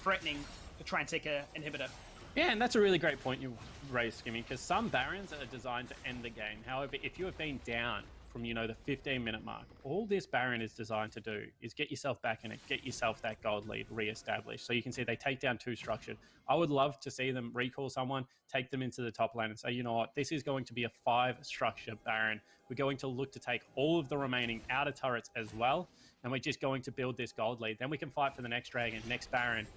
threatening to try and take an inhibitor. Yeah, and that's a really great point you raised, Skimmy, because some Barons are designed to end the game. However, if you have been down from, you know, the 15-minute mark, all this Baron is designed to do is get yourself back in it, get yourself that gold lead re-established. So you can see they take down 2 structured. I would love to see them recall someone, take them into the top lane and say, you know what, this is going to be a 5-structure Baron. We're going to look to take all of the remaining outer turrets as well, and we're just going to build this gold lead. Then we can fight for the next Dragon, next Baron.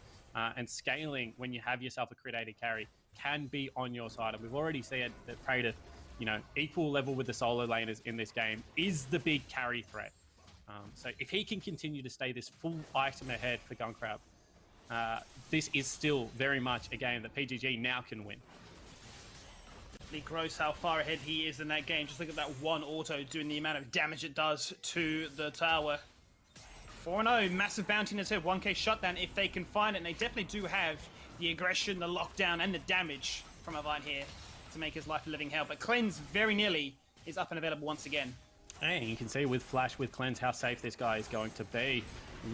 And scaling when you have yourself a crit AD carry can be on your side. And we've already seen that Praetor, you know, equal level with the solo laners in this game, is the big carry threat. So if he can continue to stay this full item ahead for Gunkrab, this is still very much a game that PGG now can win. Definitely gross how far ahead he is in that game. Just look at that one auto doing the amount of damage it does to the tower. 4-0, massive bounty in his head, 1k shutdown if they can find it. And they definitely do have the aggression, the lockdown, and the damage from Avant here to make his life a living hell. But Cleanse very nearly is up and available once again. And you can see with Flash, with Cleanse, how safe this guy is going to be.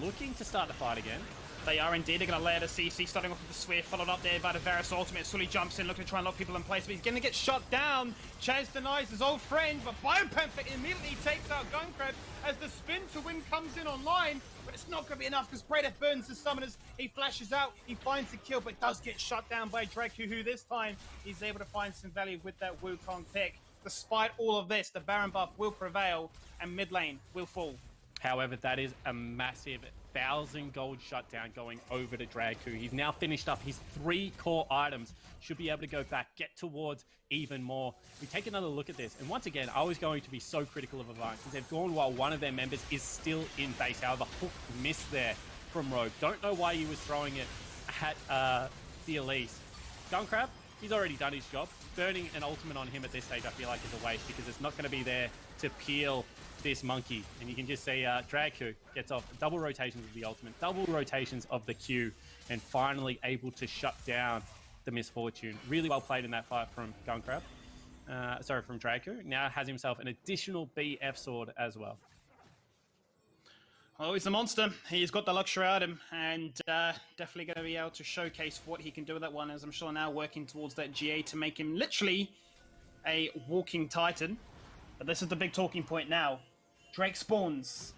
Looking to start the fight again. They are indeed. They're going to lay out a CC, starting off with the Swift, followed up there by the Varus ultimate. Sully jumps in, looking to try and lock people in place, but he's going to get shot down. Chaz denies his old friend, but Biopanther immediately takes out Gunkrab as the spin to win comes in online, but it's not going to be enough because Praetor burns the summoners. He flashes out, he finds the kill, but does get shot down by Draku, who this time is able to find some value with that Wukong pick. Despite all of this, the Baron buff will prevail and mid lane will fall. However, that is a massive 1,000 gold shutdown going over to Draku. He's now finished up his 3 core items. Should be able to go back, get towards even more. We take another look at this, and once again, I was going to be so critical of Avant because they've gone while one of their members is still in base. However, hook missed there from Rogue. Don't know why he was throwing it at the Elise. Gunkrab, he's already done his job. Burning an ultimate on him at this stage, I feel like, is a waste because it's not going to be there to peel this monkey. And you can just see Draku gets off double rotations of the ultimate, double rotations of the Q, and finally able to shut down the Misfortune. Really well played in that fight from Gunkrab. Sorry, from Draku. Now has himself an additional BF sword as well. Oh, he's a monster. He's got the luxury item and definitely going to be able to showcase what he can do with that one, as I'm sure now working towards that GA to make him literally a walking Titan. But this is the big talking point now. Drake spawns.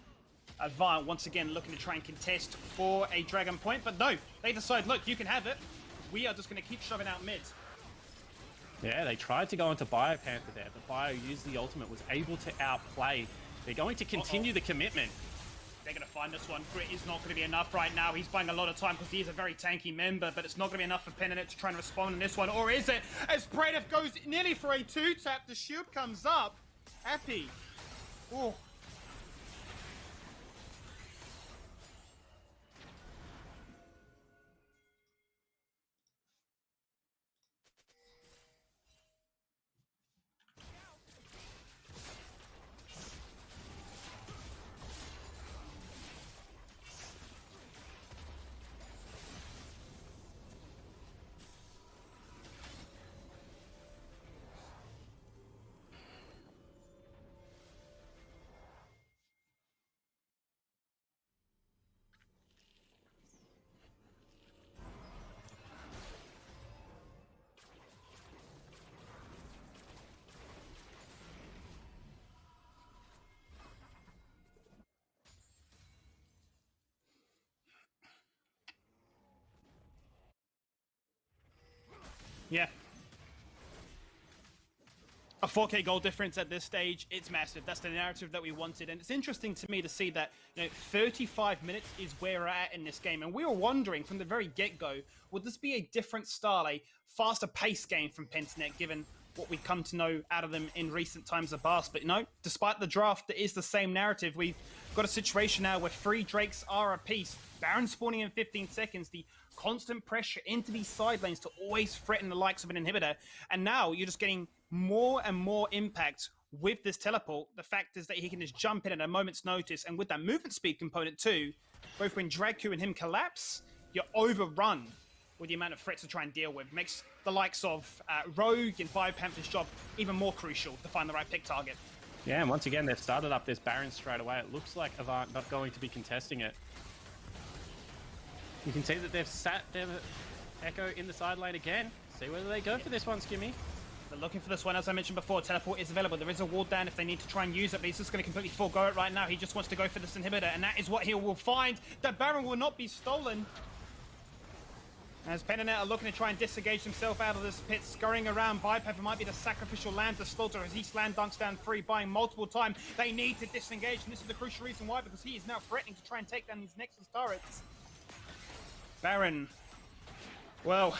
Avant once again looking to try and contest for a Dragon Point, but no, they decide, look, you can have it. We are just going to keep shoving out mid. Yeah, they tried to go into Biopanther there, but Bio used the ultimate, was able to outplay. They're going to continue the commitment. They're going to find this one. Grit is not going to be enough right now. He's buying a lot of time because he is a very tanky member, but it's not going to be enough for Peninet to try and respond on this one. Or is it? As Praetor goes nearly for a 2-tap, the shield comes up. Happy. Oh. Yeah. A 4k goal difference at this stage, it's massive. That's the narrative that we wanted. And it's interesting to me to see that, 35 minutes is where we're at in this game. And we were wondering from the very get-go, would this be a different style, a faster paced game from Pentanet, given what we've come to know out of them in recent times of past? But no, despite the draft, it is the same narrative. We've got a situation now where 3 Drakes are a piece. Baron spawning in 15 seconds, the constant pressure into these side lanes to always threaten the likes of an inhibitor. And now you're just getting more and more impact with this teleport. The fact is that he can just jump in at a moment's notice, and with that movement speed component too, both when Draku and him collapse, you're overrun with the amount of threats to try and deal with. Makes the likes of Rogue and Biopanther's job even more crucial to find the right pick target. Yeah, and once again, they've started up this Baron straight away. It looks like Avant not going to be contesting it. You can see that they've sat their Echo in the side lane again. See whether they go for this one, Skimmy. They're looking for this one, as I mentioned before. Teleport is available. There is a ward down if they need to try and use it, but he's just going to completely forego it right now. He just wants to go for this inhibitor, and that is what he will find. The Baron will not be stolen. As Pennet are looking to try and disengage himself out of this pit, scurrying around. Bipepper might be the sacrificial lamb to slaughter as he slam dunks down free, buying multiple times. They need to disengage, and this is the crucial reason why, because he is now threatening to try and take down these Nexus turrets. Baron, well,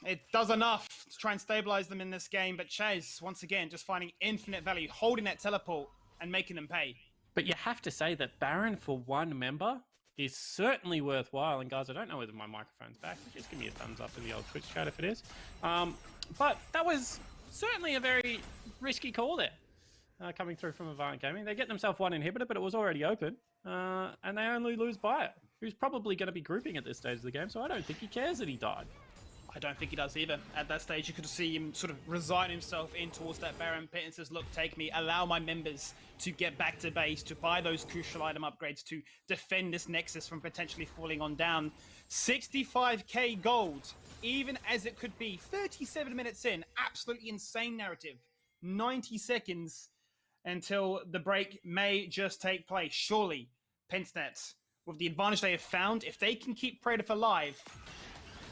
it does enough to try and stabilize them in this game, but Chaz, once again, just finding infinite value, holding that teleport and making them pay. But you have to say that Baron for one member is certainly worthwhile. And guys, I don't know whether my microphone's back. Just give me a thumbs up in the old Twitch chat if it is. But that was certainly a very risky call there, coming through from Avant Gaming. They get themselves one inhibitor, but it was already open, and they only lose by it. Who's probably going to be grouping at this stage of the game, so I don't think he cares that he died. I don't think he does either. At that stage, you could see him sort of resign himself in towards that Baron pit and says, look, take me, allow my members to get back to base, to buy those crucial item upgrades, to defend this Nexus from potentially falling on down. 65k gold, even as it could be 37 minutes in, absolutely insane narrative. 90 seconds until the break may just take place. Surely, Pensnet, with the advantage they have found, if they can keep Praetor alive,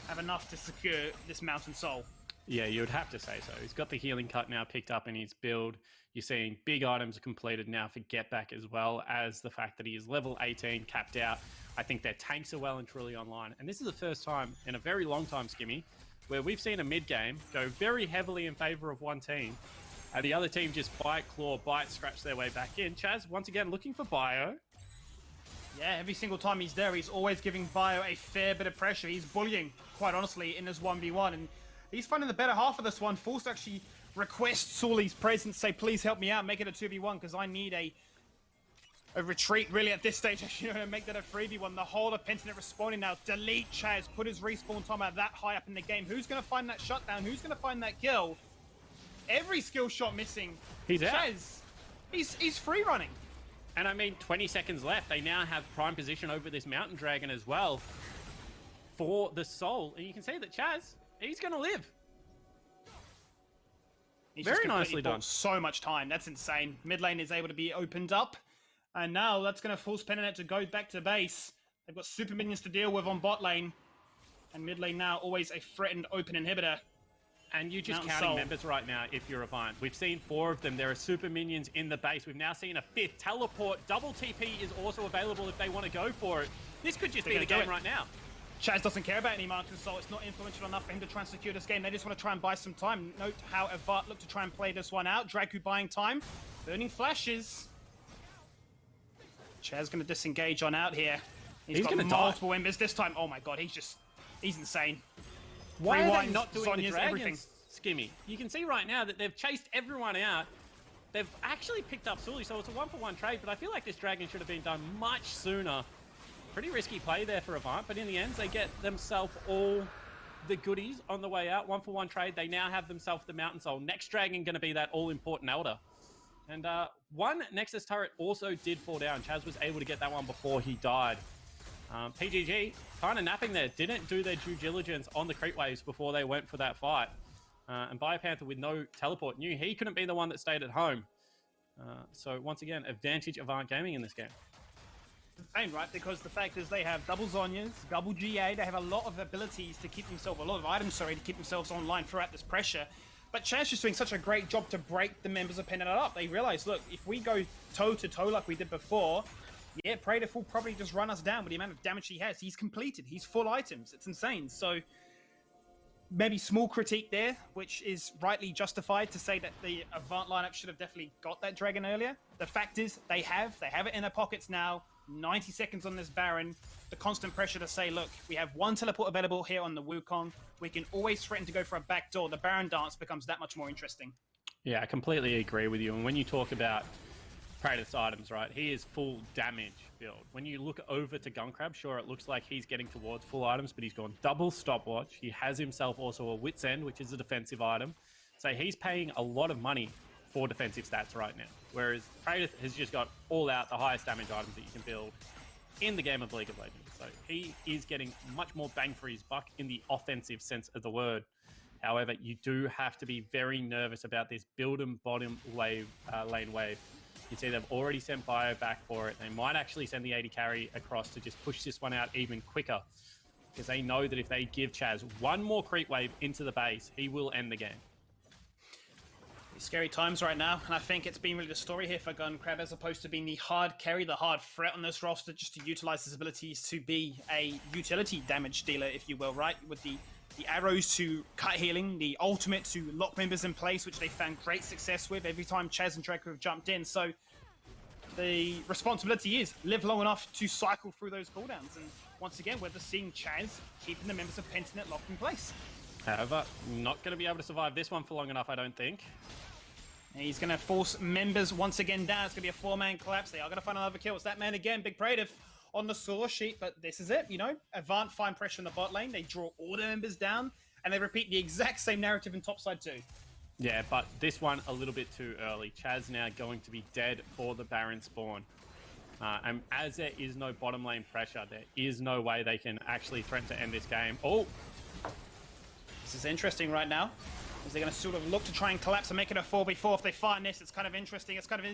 have enough to secure this Mountain Soul. Yeah, you would have to say so. He's got the healing cut now picked up in his build. You're seeing big items completed now for Get Back, as well as the fact that he is level 18, capped out. I think their tanks are well and truly online. And this is the first time in a very long time, Skimmy, where we've seen a mid-game go very heavily in favor of one team, and the other team just bite, claw, bite, scratch their way back in. Chaz, once again, looking for Bio. Yeah, every single time he's there, he's always giving Bio a fair bit of pressure. He's bullying, quite honestly, in this 1v1. And he's finding the better half of this one. Forced to actually request Sully's presence, say, please help me out, make it a 2v1, because I need a retreat, really, at this stage. You know, make that a 3v1. The whole of Pentanet responding now. Delete Chaz, put his respawn timer that high up in the game. Who's going to find that shutdown? Who's going to find that kill? Every skill shot missing. He's out. Chaz, he's free running. And I mean, 20 seconds left. They now have prime position over this Mountain Dragon as well for the Soul. And you can see that Chaz, he's going to live. He's very nicely done. So much time. That's insane. Mid lane is able to be opened up. And now that's going to force Pennet to go back to base. They've got super minions to deal with on bot lane. And mid lane now always a threatened open inhibitor. And you're just counting members right now if you're Avant. We've seen 4 of them. There are super minions in the base. We've now seen a 5th. Teleport. Double TP is also available if they want to go for it. This could just be the game right now. Chaz doesn't care about any Mountain Soul. It's not influential enough for him to try and secure this game. They just want to try and buy some time. Note how Avant looked to try and play this one out. Dragu buying time. Burning flashes. Chaz going to disengage on out here. He's got multiple embers this time. Oh my god, he's insane. Why are they not doing the dragons, Skimmy? You can see right now that they've chased everyone out. They've actually picked up Sully, so it's a 1-for-1 trade, but I feel like this dragon should have been done much sooner. Pretty risky play there for Avant, but in the end, they get themselves all the goodies on the way out. 1-for-1 trade. They now have themselves the Mountain Soul. Next dragon going to be that all-important Elder. And one Nexus turret also did fall down. Chaz was able to get that one before he died. PGG kind of napping there. Didn't do their due diligence on the creep waves before they went for that fight. And Biopanther with no teleport knew he couldn't be the one that stayed at home. So once again, advantage of Avant Gaming in this game. Insane, right? Because the fact is they have double Zhonyas, double GA, they have a lot of abilities to keep themselves, a lot of items, sorry, to keep themselves online throughout this pressure. But Chaz is doing such a great job to break the members of Pennet up. They realize, look, if we go toe-to-toe like we did before, yeah, Praetor will probably just run us down with the amount of damage he has. He's completed. He's full items. It's insane. So maybe small critique there, which is rightly justified to say that the Avant lineup should have definitely got that dragon earlier. The fact is they have it in their pockets now. 90 seconds on this Baron. The constant pressure to say, look, we have one teleport available here on the Wukong. We can always threaten to go for a backdoor. The Baron dance becomes that much more interesting. Yeah, I completely agree with you. And when you talk about Praetor's items, right, he is full damage build. When you look over to Guncrab, sure, it looks like he's getting towards full items, but he's gone double stopwatch. He has himself also a Wit's End, which is a defensive item. So he's paying a lot of money for defensive stats right now. Whereas Praetor has just got all out the highest damage items that you can build in the game of League of Legends. So he is getting much more bang for his buck in the offensive sense of the word. However, you do have to be very nervous about this build and bottom lane wave. You see they've already sent Bio back for it. They might actually send the 80 carry across to just push this one out even quicker, because they know that if they give Chaz one more creep wave into the base, he will end the game. Scary times right now, and I think it's been really the story here for GunCrab, as opposed to being the hard carry, the hard threat on this roster, just to utilize his abilities to be a utility damage dealer, if you will, right? With the arrows to cut healing, the ultimate to lock members in place, which they found great success with every time Chaz and Draco have jumped in. So the responsibility is live long enough to cycle through those cooldowns. And once again, we're just seeing Chaz keeping the members of Pentanet locked in place. However, not going to be able to survive this one for long enough, I don't think. He's going to force members once again down. It's going to be a four-man collapse. They are going to find another kill. It's that man again, Big Praetive, on the source sheet. But this is it, you know. Avant find pressure in the bot lane. They draw all the members down, and they repeat the exact same narrative in topside too. Yeah, but this one a little bit too early. Chaz now going to be dead for the Baron spawn. And as there is no bottom lane pressure, there is no way they can actually threaten to end this game. Oh! This is interesting right now. Is they're going to sort of look to try and collapse and make it a 4v4. If they find this, it's kind of interesting. It's kind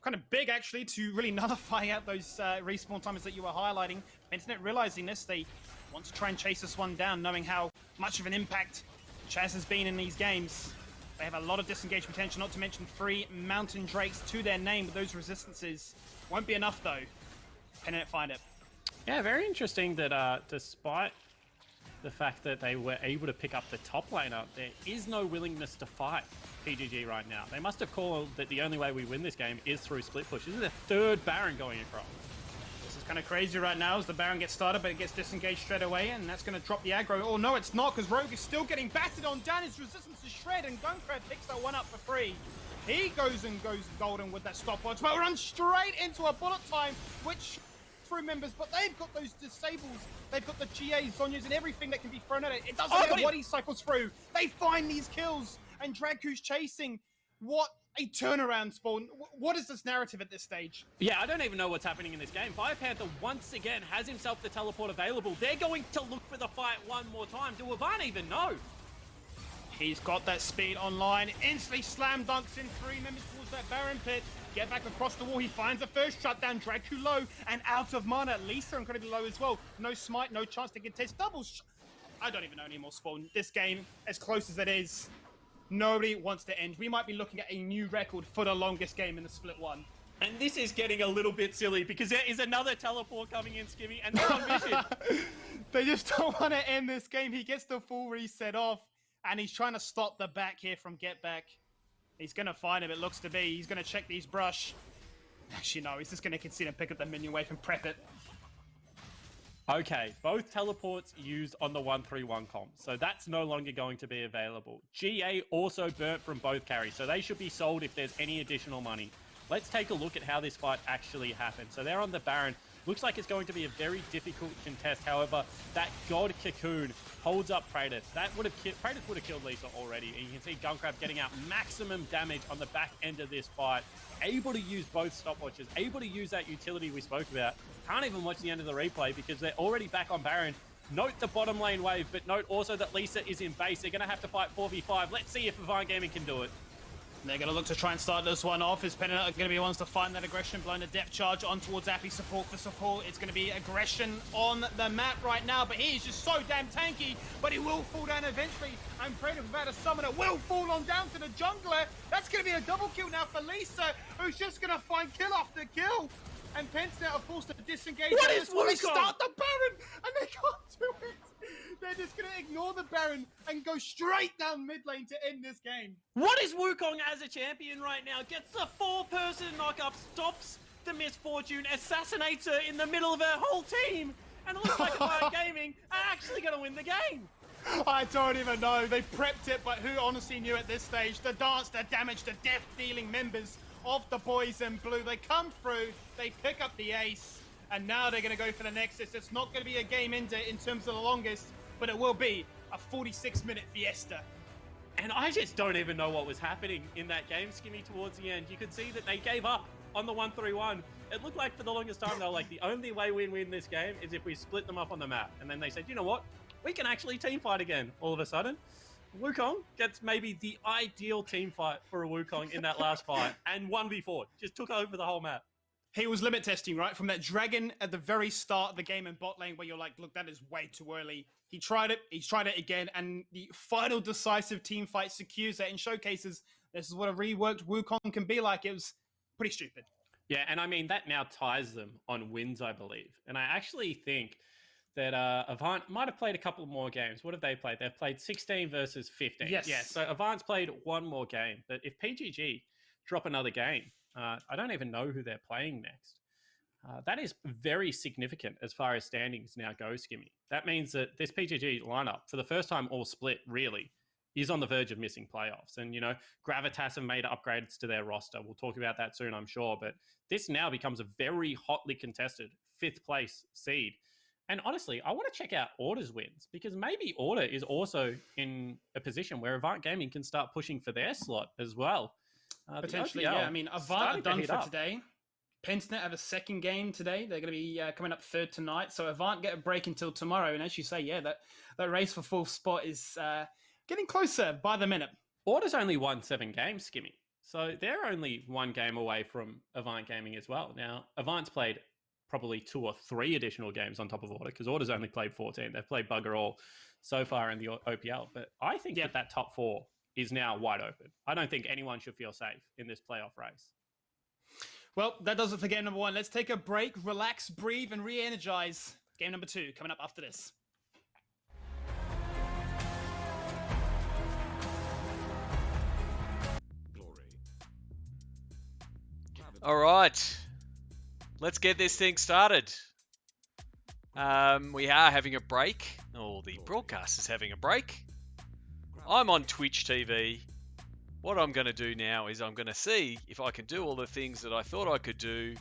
of big, actually, to really nullify out those respawn timers that you were highlighting. Pentanet realizing this, they want to try and chase this one down, knowing how much of an impact Chaz has been in these games. They have a lot of disengage potential, not to mention 3 Mountain Drakes to their name with those resistances. Won't be enough, though. Pentanet find it. Yeah, very interesting that despite the fact that they were able to pick up the top laner, there is no willingness to fight PGG right now. They must have called that the only way we win this game is through split push. This is the 3rd Baron going across. This is kind of crazy right now as the Baron gets started, but it gets disengaged straight away, and that's going to drop the aggro. Oh no, it's not, because Rogue is still getting battered on down. His resistance is shred, and GunCrab picks that one up for free. He goes golden with that stopwatch, but runs straight into a bullet time, which through members, but they've got those disables. They've got the GAs, Zonyas, and everything that can be thrown at it. It doesn't matter what he cycles through. They find these kills, and Dracu's chasing. What a turnaround, Spawn. What is this narrative at this stage? Yeah, I don't even know what's happening in this game. Panther once again has himself the teleport available. They're going to look for the fight one more time. Do Avant even know? He's got that speed online. Instantly slam dunks in 3 members towards that Baron pit. Get back across the wall. He finds the first shutdown. Dracu low and out of mana. Lisa incredibly low as well. No smite, no chance to contest. I don't even know anymore, Spawn. This game, as close as it is, nobody wants to end. We might be looking at a new record for the longest game in the split one. And this is getting a little bit silly because there is another teleport coming in, Skimmy, and they're on mission. They just don't want to end this game. He gets the full reset off, and he's trying to stop the back here from Get Back. He's going to find him, it looks to be. He's going to check these brush. Actually, no, he's just going to concede and pick up the minion wave and prep it. Okay, both teleports used on the 1-3-1 comp, so that's no longer going to be available. GA also burnt from both carries, so they should be sold if there's any additional money. Let's take a look at how this fight actually happened. So they're on the Baron. Looks like it's going to be a very difficult contest. However, that God Cocoon holds up Praetus. Praetus would have killed Lisa already. And you can see GunCrab getting out maximum damage on the back end of this fight. Able to use both stopwatches. Able to use that utility we spoke about. Can't even watch the end of the replay because they're already back on Baron. Note the bottom lane wave, but note also that Lisa is in base. They're going to have to fight 4v5. Let's see if Avant Gaming can do it. They're going to look to try and start this one off. As Pentanet are going to be ones to find that aggression, blowing a depth charge on towards Appy support for support. It's going to be aggression on the map right now, but he is just so damn tanky, but he will fall down eventually. And Praetor about a summoner will fall on down to the jungler. That's going to be a double kill now for Lisa, who's just going to find kill after kill. And Pentanet are forced to disengage. What is Wukong? They start the Baron, and they can't do it. They're just going to ignore the Baron and go straight down mid lane to end this game. What is Wukong as a champion right now? Gets the 4-person knock-up, stops the misfortune, assassinates her in the middle of her whole team, and it looks like Avant Gaming are actually going to win the game. I don't even know. They prepped it, but who honestly knew at this stage? The dance, the damage, the death-dealing members of the boys in blue. They come through, they pick up the ace, and now they're going to go for the Nexus. It's not going to be a game ender in terms of the longest, but it will be a 46-minute fiesta. And I just don't even know what was happening in that game, Skimmy, towards the end. You could see that they gave up on the 1-3-1. It looked like for the longest time, they were like, the only way we win this game is if we split them up on the map. And then they said, you know what? We can actually team fight again all of a sudden. Wukong gets maybe the ideal team fight for a Wukong in that last fight. And 1v4. Just took over the whole map. He was limit testing, right? From that dragon at the very start of the game in bot lane where you're like, look, that is way too early. He tried it. He's tried it again. And the final decisive team fight secures that and showcases this is what a reworked Wukong can be like. It was pretty stupid. Yeah, and I mean, that now ties them on wins, I believe. And I actually think that Avant might have played a couple more games. What have they played? They've played 16 versus 15. Yes. Yeah, so Avant's played one more game. But if PGG drop another game, I don't even know who they're playing next. That is very significant as far as standings now go, Skimmy. That means that this PGG lineup, for the first time all split, really, is on the verge of missing playoffs. And, you know, Gravitas have made upgrades to their roster. We'll talk about that soon, I'm sure. But this now becomes a very hotly contested 5th place seed. And honestly, I want to check out Order's wins because maybe Order is also in a position where Avant Gaming can start pushing for their slot as well. Potentially, yeah. I mean, Avant are done for today. Pensnet have a second game today. They're going to be coming up 3rd tonight. So Avant get a break until tomorrow. And as you say, yeah, that race for 4th spot is getting closer by the minute. Order's only won 7 games, Skimmy. So they're only 1 game away from Avant Gaming as well. Now, Avant's played probably 2 or 3 additional games on top of Order because Order's only played 14. They've played bugger all so far in the OPL. But I think that top 4 is now wide open. I don't think anyone should feel safe in this playoff race. Well, that does it for game number 1. Let's take a break, relax, breathe, and re-energize. Game number 2 coming up after this. All right, let's get this thing started. We are having a break. Oh, the broadcast is having a break. I'm on Twitch TV. What I'm going to do now is I'm going to see if I can do all the things that I thought I could do.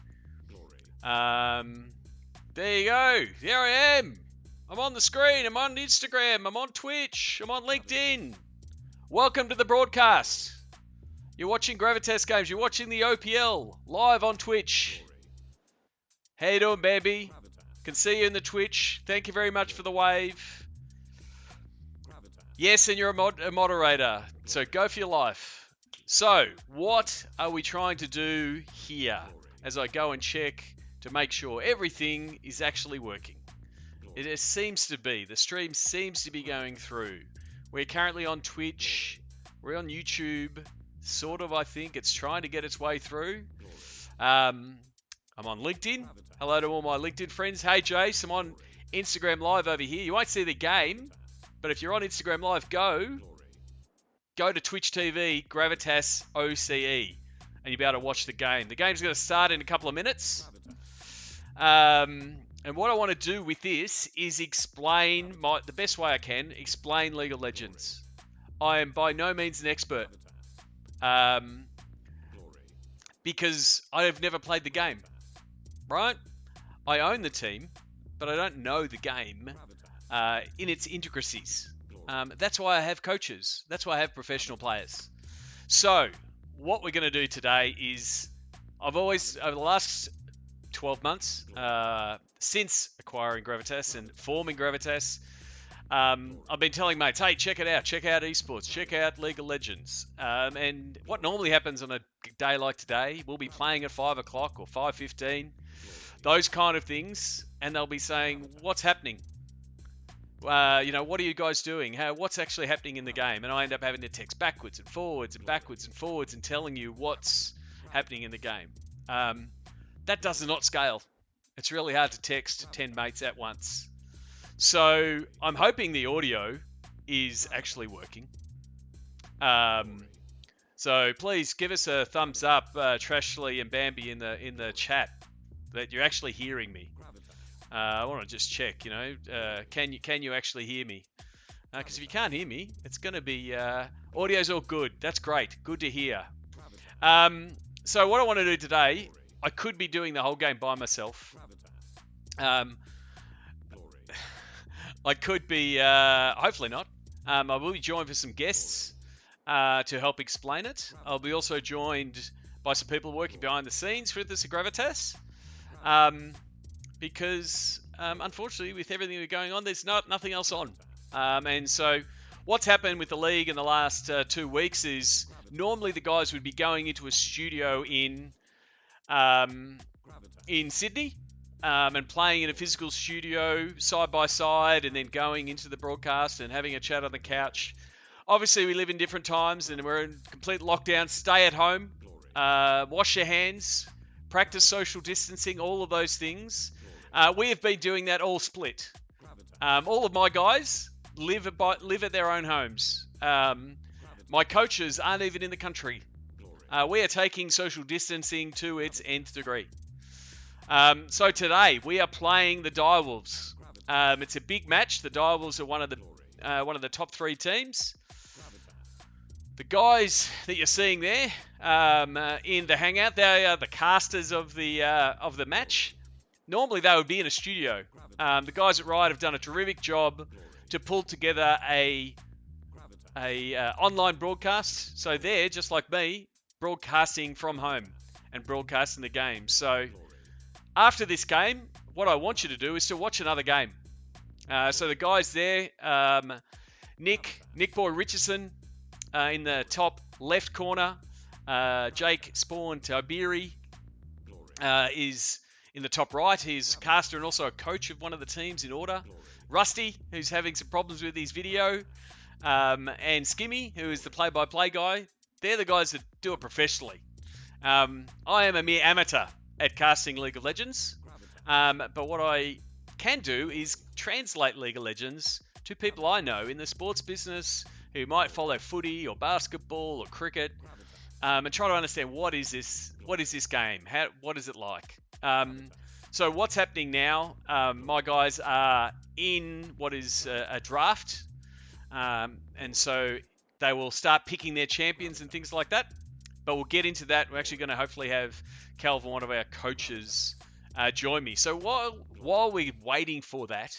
There you go. There I am. I'm on the screen. I'm on Instagram. I'm on Twitch. I'm on LinkedIn. Welcome to the broadcast. You're watching Gravitas Games. You're watching the OPL live on Twitch. How you doing, Bambi? Can see you in the Twitch. Thank you very much for the wave. Yes, and you're a moderator, so go for your life. So, what are we trying to do here as I go and check to make sure everything is actually working? It seems to be. The stream seems to be going through. We're currently on Twitch. We're on YouTube. Sort of, I think. It's trying to get its way through. I'm on LinkedIn. Hello to all my LinkedIn friends. Hey, Jace, I'm on Instagram Live over here. You won't see the game. But if you're on Instagram Live, go to Twitch TV, Gravitas OCE, and you'll be able to watch the game. The game's going to start in a couple of minutes. And what I want to do with this is explain, the best way I can, explain League of Legends. I am by no means an expert. Because I have never played the game, right? I own the team, but I don't know the game in its intricacies. That's why I have coaches. That's why I have professional players. So, what we're going to do today is, I've always, over the last 12 months, since acquiring Gravitas and forming Gravitas, I've been telling mates, hey, check it out. Check out esports. Check out League of Legends. And what normally happens on a day like today, we'll be playing at 5 o'clock or 5:15, those kind of things, and they'll be saying, what's happening? What are you guys doing? What's actually happening in the game? And I end up having to text backwards and forwards and backwards and forwards and telling you what's happening in the game. That does not scale. It's really hard to text 10 mates at once. So I'm hoping the audio is actually working. So please give us a thumbs up, Trashley and Bambi in the chat, that you're actually hearing me. I want to just check, can you actually hear me? Because if you can't hear me, it's going to be audio's all good. That's great. Good to hear. So what I want to do today, I could be doing the whole game by myself. I could be, hopefully not. I will be joined with some guests to help explain it. I'll be also joined by some people working behind the scenes with us at Gravitas. Because unfortunately, with everything that's going on, there's nothing else on. And so what's happened with the league in the last 2 weeks is normally the guys would be going into a studio in Sydney and playing in a physical studio side by side and then going into the broadcast and having a chat on the couch. Obviously, we live in different times and we're in complete lockdown. Stay at home, wash your hands, practice social distancing, all of those things. We have been doing that all split. All of my guys live at their own homes. My coaches aren't even in the country. We are taking social distancing to its nth degree. So today we are playing the Dire Wolves. It's a big match. The Dire Wolves are one of the top 3 teams. The guys that you're seeing there in the hangout, they are the casters of the match. Normally they would be in a studio. The guys at Riot have done a terrific job to pull together a online broadcast. So they're, just like me, broadcasting from home and broadcasting the game. So after this game, what I want you to do is to watch another game. So the guys there, Nick Boy Richardson in the top left corner, Jake Spawn Tiberi is in the top right. He's a caster and also a coach of one of the teams in Order. Rusty, who's having some problems with his video, and Skimmy, who is the play-by-play guy. They're the guys that do it professionally. I am a mere amateur at casting League of Legends, but what I can do is translate League of Legends to people I know in the sports business who might follow footy or basketball or cricket, and try to understand what is this game, what is it like. So what's happening now? My guys are in what is a draft, and so they will start picking their champions and things like that. But we'll get into that. We're actually going to hopefully have Calvin, one of our coaches, join me. So while we're waiting for that,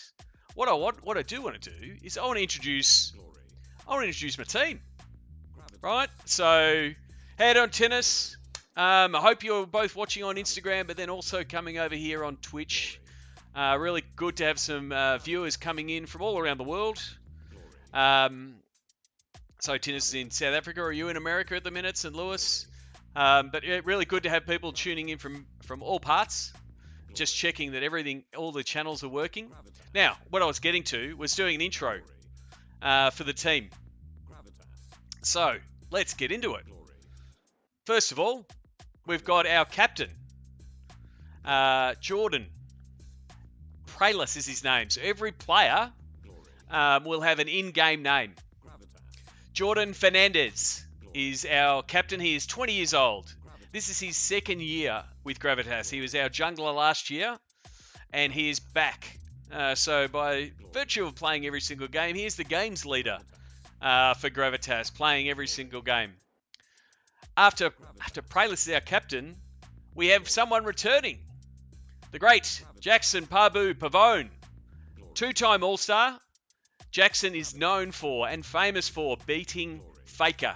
what I do want to do is I want to introduce my team. Right? So head on tennis. I hope you're both watching on Instagram, but then also coming over here on Twitch. Really good to have some viewers coming in from all around the world. So tennis is in South Africa. Are you in America at the minute, St. Louis? But yeah, really good to have people tuning in from all parts. Just checking that all the channels are working. Now, what I was getting to was doing an intro for the team. So let's get into it. First of all, we've got our captain, Jordan. Pralis is his name. So every player will have an in-game name. Jordan Fernandez is our captain. He is 20 years old. This is his second year with Gravitas. He was our jungler last year, and he is back. So by virtue of playing every single game, he is the games leader for Gravitas, playing every single game. After Pralis is our captain, we have someone returning. The great Jackson Parbu Pavone, 2-time All-Star. Jackson is known for and famous for beating Faker.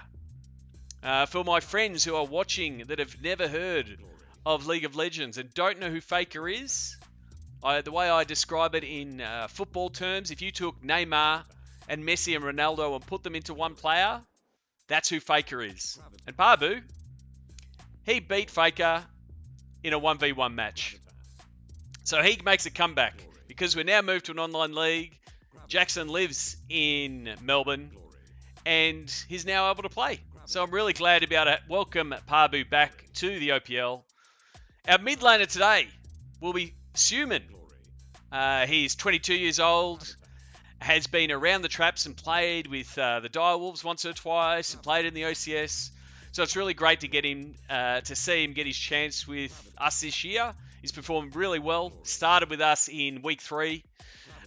For my friends who are watching that have never heard of League of Legends and don't know who Faker is, the way I describe it in football terms, if you took Neymar and Messi and Ronaldo and put them into one player, that's who Faker is. And Parbu, he beat Faker in a 1v1 match. So he makes a comeback because we're now moved to an online league. Jackson lives in Melbourne and he's now able to play. So I'm really glad to be able to welcome Parbu back to the OPL. Our mid laner today will be Suman. He's 22 years old, has been around the traps and played with the Dire Wolves once or twice and played in the OCS. So it's really great to get him, to see him get his chance with us this year. He's performed really well. Started with us in week 3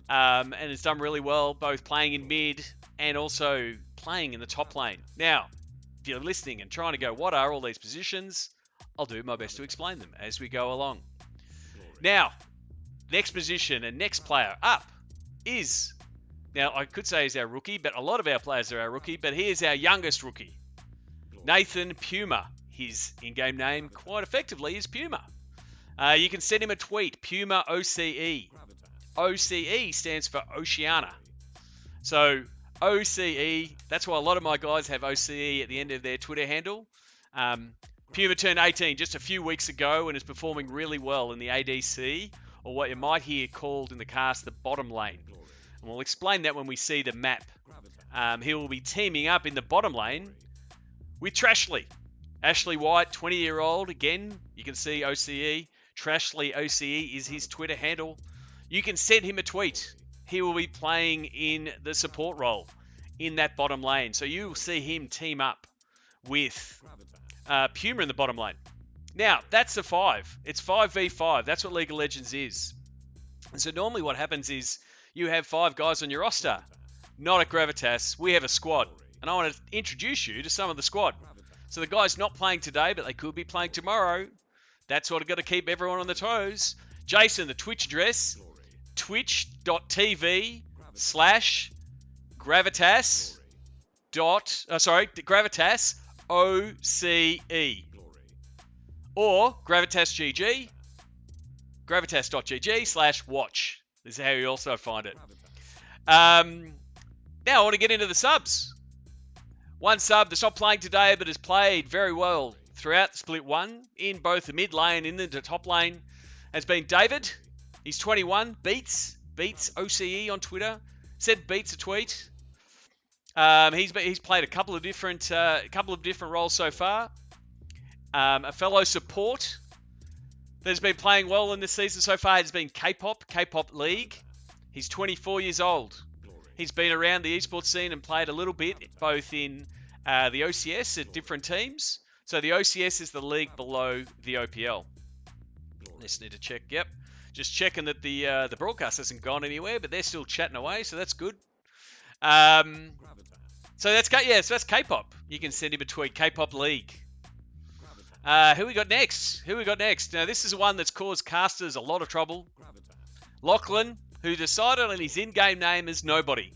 and has done really well, both playing in mid and also playing in the top lane. Now, if you're listening and trying to go, what are all these positions? I'll do my best to explain them as we go along. Now, next position and next player up is, now I could say he's our rookie, but a lot of our players are our rookie, but he is our youngest rookie. Nathan Puma. his in-game name quite effectively is Puma. You can send him a tweet, Puma OCE. OCE stands for Oceania. So OCE, that's why a lot of my guys have OCE at the end of their Twitter handle. Puma turned 18 just a few weeks ago and is performing really well in the ADC, or what you might hear called in the cast the bottom lane. And we'll explain that when we see the map. He will be teaming up in the bottom lane with TRASHLEY. Ashley White, 20-year-old. Again, you can see OCE. TRASHLEY OCE is his Twitter handle. You can send him a tweet. He will be playing in the support role in that bottom lane. So you will see him team up with Puma in the bottom lane. Now, that's the 5. It's 5v5. That's what League of Legends is. And so normally what happens is you have 5 guys on your roster. Not at Gravitas. We have a squad. And I want to introduce you to some of the squad. So the guys not playing today, but they could be playing tomorrow. That's what I've got to keep everyone on their toes. Jason, the Twitch address, twitch.tv/Gravitas Gravitas OCE. Or Gravitas GG, gravitas.gg/watch. This is how you also find it. Now I want to get into the subs. One sub that's not playing today but has played very well throughout Split 1 in both the mid lane and in the top lane has been David. He's 21. Beats OCE on Twitter. Said Beats a tweet. He's played a couple of different roles so far. A fellow support that's been playing well in this season so far has been K-pop League. He's 24 years old. He's been around the esports scene and played a little bit, both in the OCS at different teams. So the OCS is the league below the OPL. Just need to check. Yep, just checking that the broadcast hasn't gone anywhere, but they're still chatting away, so that's good. So that's K-pop. You can send him a tweet, K-pop League. Who we got next? Now, this is one that's caused casters a lot of trouble. Lachlan, who decided on his in-game name as Nobody.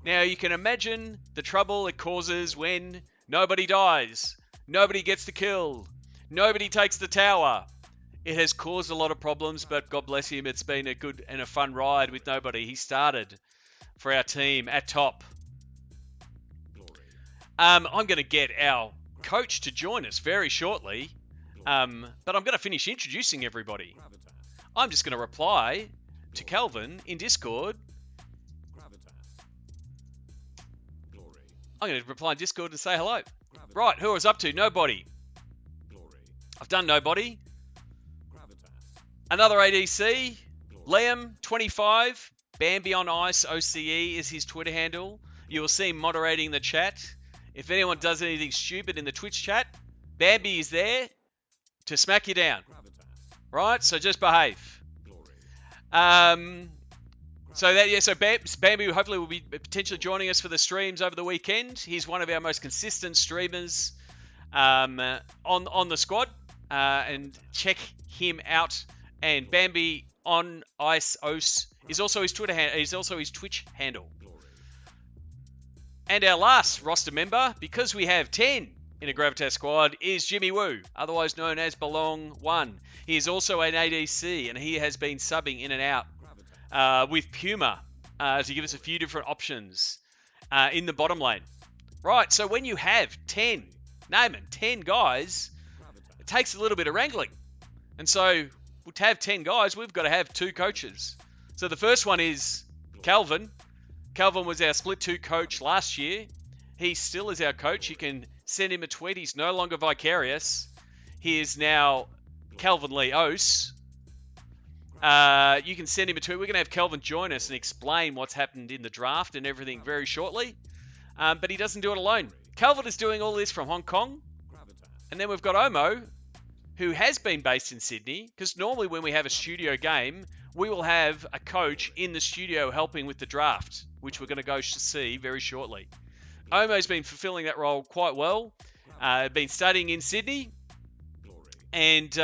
Now, you can imagine the trouble it causes when nobody dies, nobody gets the kill, nobody takes the tower. It has caused a lot of problems, but God bless him, it's been a good and a fun ride with Nobody. He started for our team at top. I'm going to get our coach to join us very shortly, but I'm going to finish introducing everybody. I'm just going to reply to Calvin in Discord. I'm going to reply in Discord and say hello. Right, who I was up to? Nobody. I've done Nobody. Another ADC. Liam, 25. BAMBI on Ice OCE is his Twitter handle. You will see him moderating the chat. If anyone does anything stupid in the Twitch chat, BAMBI is there to smack you down. Right? So just behave. So BAMBI hopefully will be potentially joining us for the streams over the weekend. He's one of our most consistent streamers on the squad. And check him out. And BAMBI on Ice OS is also his Twitch handle. And our last roster member, because we have 10 in a Gravitas squad, is Jimmy Woo, otherwise known as Belong 1. He is also an ADC, and he has been subbing in and out with Puma to give us a few different options in the bottom lane. Right, so when you have 10 guys, it takes a little bit of wrangling. And so to have 10 guys, we've got to have 2 coaches. So the first one is Calvin. Calvin was our Split 2 coach last year. He still is our coach. You can send him a tweet. He's no longer Vicarious. He is now Calvin Lee Ose. You can send him a tweet. We're going to have Calvin join us and explain what's happened in the draft and everything very shortly. But he doesn't do it alone. Calvin is doing all this from Hong Kong. And then we've got Omo, who has been based in Sydney. Because normally when we have a studio game, we will have a coach in the studio helping with the draft, which we're going to go see very shortly. Omo's been fulfilling that role quite well. Been studying in Sydney. And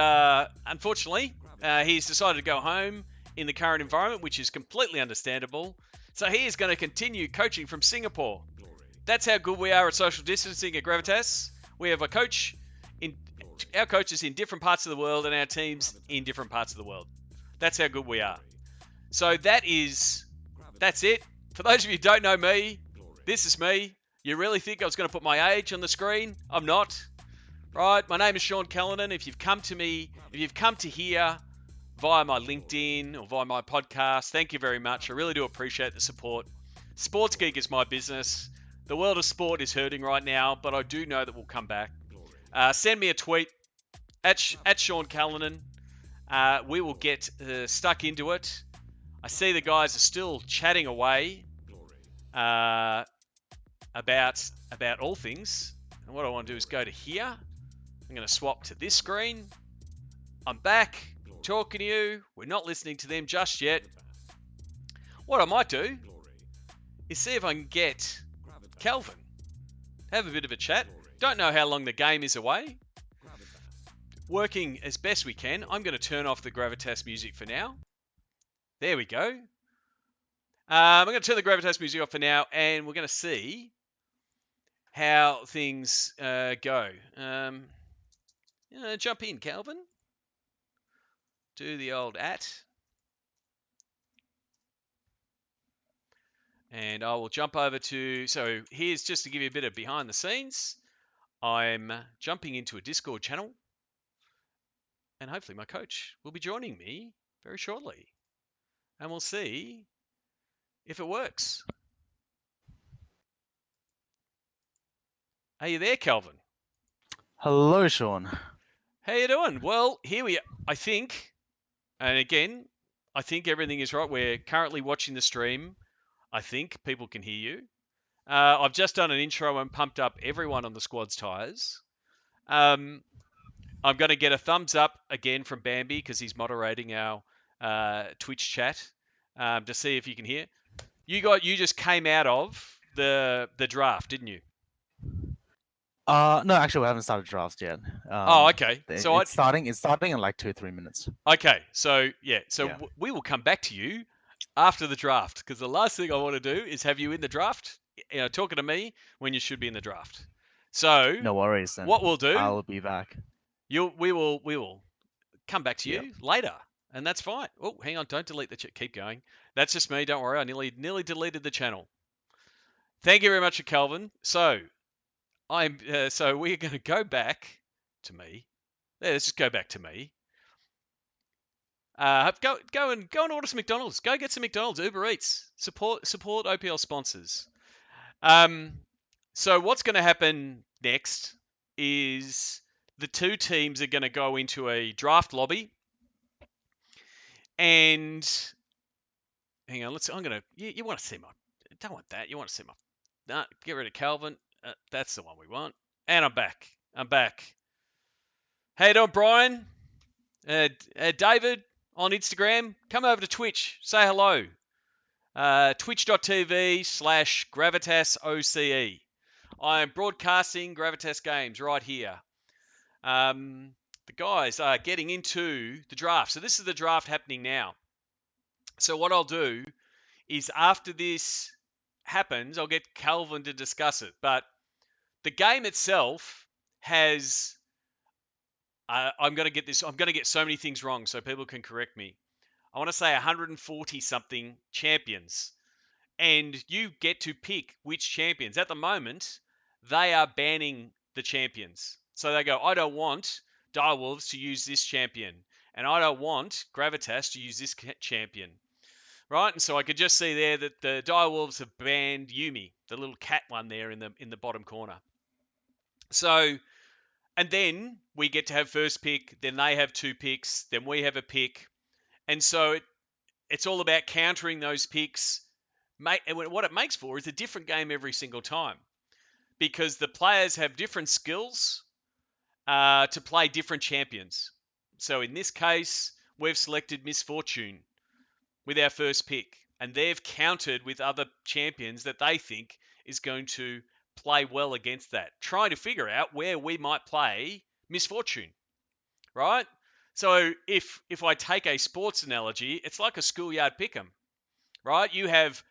unfortunately, he's decided to go home in the current environment, which is completely understandable. So he is going to continue coaching from Singapore. That's how good we are at social distancing at Gravitas. We have a coach in our coaches in different parts of the world and our teams in different parts of the world. That's how good we are. So that's it. For those of you who don't know me, this is me. You really think I was going to put my age on the screen? I'm not. Right? My name is Sean Callanan. If you've come to here via my LinkedIn or via my podcast, thank you very much. I really do appreciate the support. Sports Geek is my business. The world of sport is hurting right now, but I do know that we'll come back. Send me a tweet at Sean Callanan. We will get stuck into it. I see the guys are still chatting away about all things. And what I want to do is go to here. I'm going to swap to this screen. I'm back talking to you. We're not listening to them just yet. What I might do is see if I can get Calvin. Have a bit of a chat. Don't know how long the game is away. Working as best we can. I'm going to turn off the Gravitas music for now. There we go. I'm going to turn the Gravitas music off for now, and we're going to see how things go. Jump in, Calvin. Do the old @ and I will jump over to, so here's just to give you a bit of behind the scenes. I'm jumping into a Discord channel, and hopefully my coach will be joining me very shortly, and we'll see if it works. Are you there, Calvin? Hello, Sean. How you doing? Well, here we are. I think, and again, I think everything is right. We're currently watching the stream. I think people can hear you. I've just done an intro and pumped up everyone on the squad's tires. I'm going to get a thumbs up again from BAMBI because he's moderating our Twitch chat to see if you can hear. You just came out of the draft, didn't you? No, actually, we haven't started drafts yet. Okay. So it's starting in like 2-3 minutes. Okay. So yeah. We will come back to you after the draft, because the last thing I want to do is have you in the draft, talking to me when you should be in the draft. So No worries. Then. What we'll do, I'll be back. We will come back to you later, and that's fine. Oh, hang on, don't delete the chat. Keep going. That's just me. Don't worry. I nearly deleted the channel. Thank you very much, Calvin. So so we're going to go back to me. Let's just go back to me. Go and order some McDonald's. Go get some McDonald's. Uber Eats. Support OPL sponsors. So what's going to happen next is the two teams are going to go into a draft lobby. And hang on, you want to see my, don't want that. You want to see my, no, get rid of Calvin. That's the one we want. And I'm back. How you doing, Brian? David on Instagram. Come over to Twitch. Say hello. Twitch.tv/GravitasOCE. I am broadcasting Gravitas games right here. The guys are getting into the draft. So this is the draft happening now. So what I'll do is after this happens, I'll get Calvin to discuss it. But the game itself has... I'm going to get so many things wrong so people can correct me. I want to say 140-something champions. And you get to pick which champions. At the moment, they are banning the champions. So they go, I don't want Dire Wolves to use this champion. And I don't want Gravitas to use this champion. Right? And so I could just see there that the Dire Wolves have banned Yumi, the little cat one there in the bottom corner. So, and then we get to have first pick, then they have 2 picks, then we have a pick. And so it's all about countering those picks. And what it makes for is a different game every single time, because the players have different skills to play different champions. So in this case, we've selected Misfortune with our first pick, and they've countered with other champions that they think is going to play well against that, trying to figure out where we might play Misfortune, right? So if I take a sports analogy, it's like a schoolyard pick'em, right? You have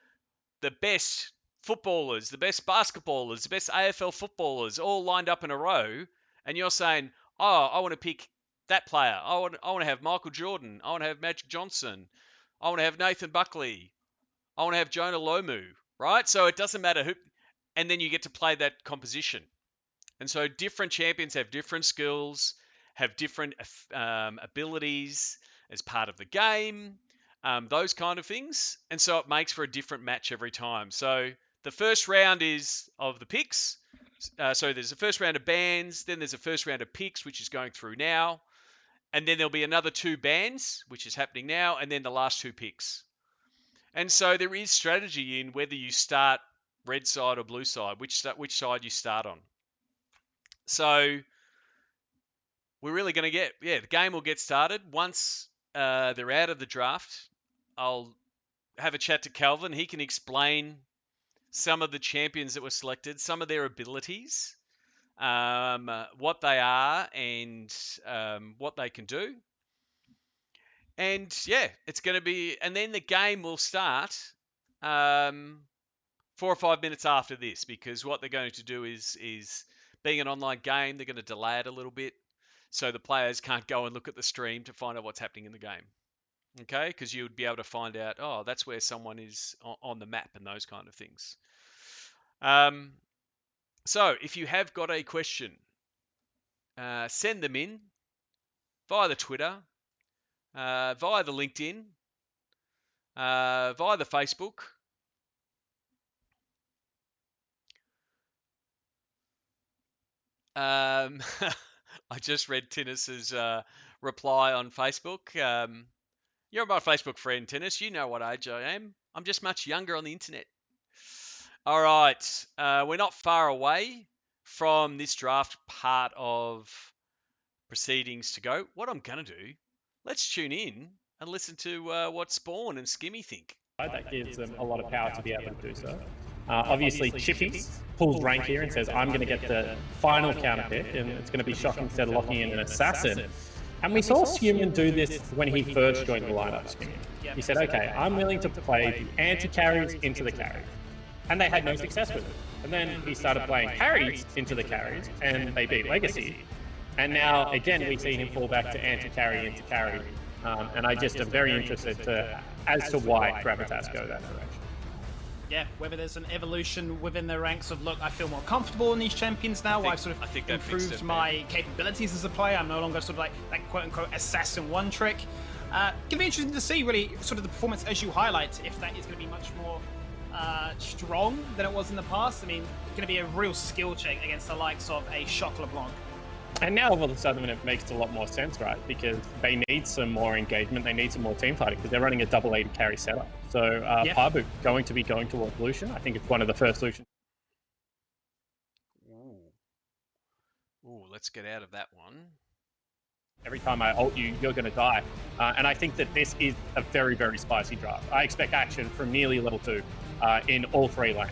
the best footballers, the best basketballers, the best AFL footballers all lined up in a row, and you're saying, oh, I want to pick that player. I want to have Michael Jordan. I want to have Magic Johnson. I want to have Nathan Buckley. I want to have Jonah Lomu, right? So it doesn't matter who, and then you get to play that composition. And so different champions have different skills, have different abilities as part of the game, those kind of things. And so it makes for a different match every time. So the first round is of the picks. So there's a first round of bans, then there's a first round of picks, which is going through now. And then there'll be another 2 bans, which is happening now, and then the last 2 picks. And so there is strategy in whether you start red side or blue side, which side you start on. So we're really going to the game will get started. Once they're out of the draft, I'll have a chat to Calvin. He can explain some of the champions that were selected, some of their abilities, what they are, and what they can do. And yeah, it's going to be, and then the game will start 4 or 5 minutes after this, because what they're going to do is being an online game, they're going to delay it a little bit, so the players can't go and look at the stream to find out what's happening in the game. Okay, because you would be able to find out, oh, that's where someone is on the map and those kind of things. So if you have got a question, send them in via the Twitter, via the LinkedIn, via the Facebook. I just read Tinnis's reply on Facebook. You're my Facebook friend, Tinnis. You know what age I am. I'm just much younger on the internet. All right. We're not far away from this draft part of proceedings to go. What I'm going to do, let's tune in and listen to what Spawn and Skimmy think. That gives them a lot of power to be able to do so. Obviously, Chippy pulls rank here and says, I'm going to get the final counter pick, and it's going to be shocking instead of locking in an assassin. And we saw Skimmin do this when he first joined the lineup, Skimmin. He said, okay, I'm willing to play the anti-carries into the carries. And they had no success with it. And then he started playing carries into the carries, and they beat Legacy. And now, again, we see him fall back to anti-carry into carry. And I just am very interested as to why Gravitas go that direction. Yeah, whether there's an evolution within the ranks of, look, I feel more comfortable in these champions now. I've sort of improved my capabilities as a player. I'm no longer sort of like that quote-unquote assassin one trick. Going to be interesting to see, really, sort of the performance as you highlight, if that is going to be much more strong than it was in the past. I mean, going to be a real skill check against the likes of a Shock LeBlanc. And now all of a sudden it makes a lot more sense, right? Because they need some more engagement, they need some more team fighting, because they're running a double AD carry setup. So Pabu going towards Lucian. I think it's one of the first Lucian. Ooh, let's get out of that one. Every time I ult you, you're going to die. And I think that this is a very, very spicy draft. I expect action from nearly level 2 in all 3 lanes.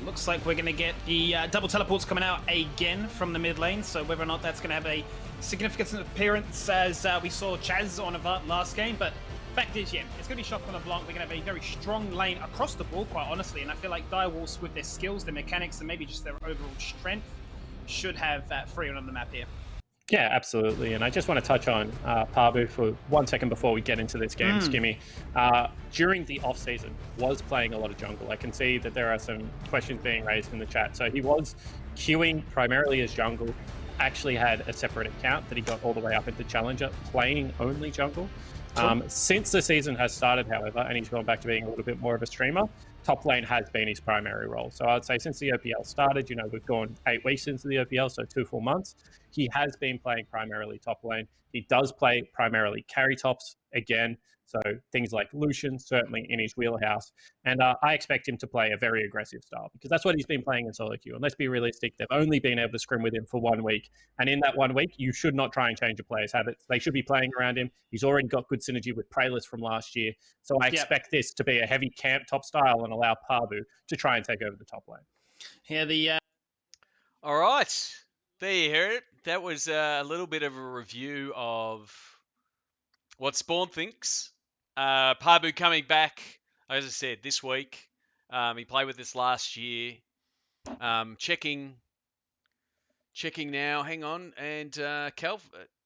Looks like we're going to get the double teleports coming out again from the mid lane, so whether or not that's going to have a significant appearance as we saw Chaz on Avant last game, but fact is, yeah, it's going to be Shock on LeBlanc. We're going to have a very strong lane across the board, quite honestly, and I feel like Dire Wolves, with their skills, their mechanics, and maybe just their overall strength, should have freedom on the map here. Yeah, absolutely. And I just want to touch on Pabu for 1 second before we get into this game, Skimmy. During the off-season, was playing a lot of jungle. I can see that there are some questions being raised in the chat. So he was queuing primarily as jungle, actually had a separate account that he got all the way up into Challenger, playing only jungle. Since the season has started, however, and he's gone back to being a little bit more of a streamer, top lane has been his primary role. So I'd say since the OPL started, you know, we've gone 8 weeks into the OPL, so 2 full months. He has been playing primarily top lane. He does play primarily carry tops again. So things like Lucian, certainly in his wheelhouse. And I expect him to play a very aggressive style because that's what he's been playing in solo queue. And let's be realistic, they've only been able to scrim with him for 1 week. And in that 1 week, you should not try and change a player's habits. They should be playing around him. He's already got good synergy with Prayless from last year. So I expect this to be a heavy camp top style and allow Pabu to try and take over the top lane. Yeah, All right. There you hear it. That was a little bit of a review of what Spawn thinks. Pabu coming back, as I said, this week. He played with us last year. Checking Checking now. Hang on, and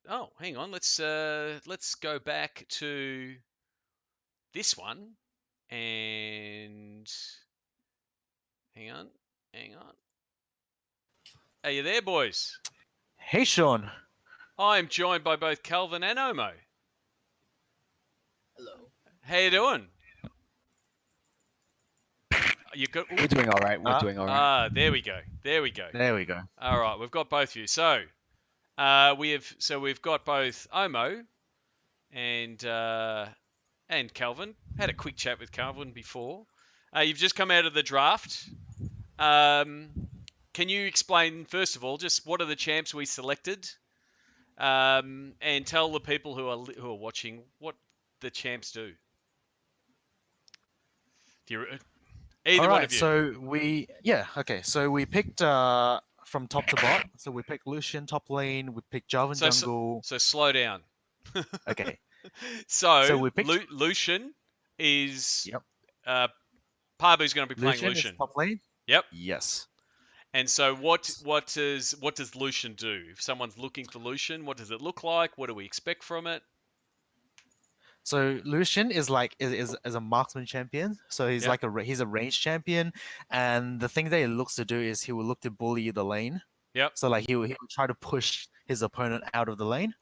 Oh, hang on. Let's go back to this one, and hang on, hang on. Are you there, boys? Hey, Sean. I'm joined by both Calvin and Omo. Hello. How you doing? You got? We're doing all right. We're doing all right. There we go. There we go. There we go. All right, we've got both of you. So, we've got both Omo and Calvin. Had a quick chat with Calvin before. You've just come out of the draft. Can you explain first of all just what are the champs we selected, and tell the people who are watching what the champs do? Either All one right, of you. So we picked from top to bot. So we picked Lucian top lane. We picked Jarvan jungle. So slow down. Okay. So we picked Lucian is. Yep. Parbu's going to be playing Lucian Lucian. is top lane. Yep. Yes. And so what does Lucian do? If someone's looking for Lucian, what does it look like? What do we expect from it? So Lucian is like is a marksman champion. So he's Yep. he's a range champion, and the thing that he looks to do is he will look to bully the lane. Yep. So like he will try to push his opponent out of the lane,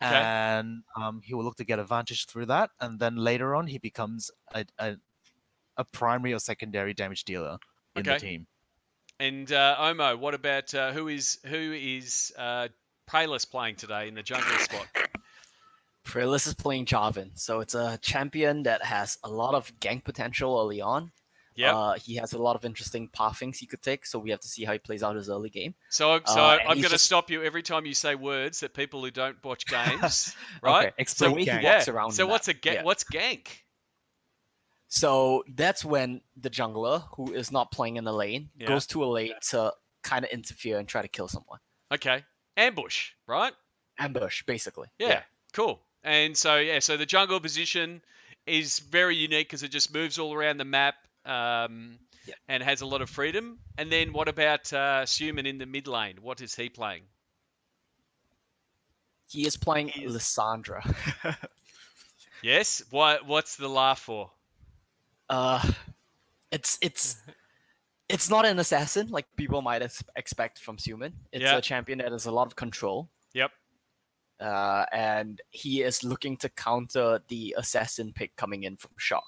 Okay. and he will look to get advantage through that, and then later on he becomes a primary or secondary damage dealer in the team. And Omo, what about who is Prayless playing today in the jungle spot? Prayless is playing Jarvan, so it's a champion that has a lot of gank potential early on. Yeah. He has a lot of interesting pathings he could take, so we have to see how he plays out his early game. So I'm and going to stop you every time you say words that people who don't watch games, Okay, right? explain The way he gank. walks around So the what's map. what's gank? So that's when the jungler, who is not playing in the lane, Yeah. goes to a lane to kind of interfere and try to kill someone. Okay. Ambush, right? Ambush, basically. Yeah. Cool. And so so the jungle position is very unique because it just moves all around the map, and has a lot of freedom. And then what about Suman in the mid lane? What is he playing? He is playing Lissandra. Yes. What's the laugh for? It's not an assassin like people might expect from Suman. It's a champion that has a lot of control. Yep. And he is looking to counter the assassin pick coming in from Shock.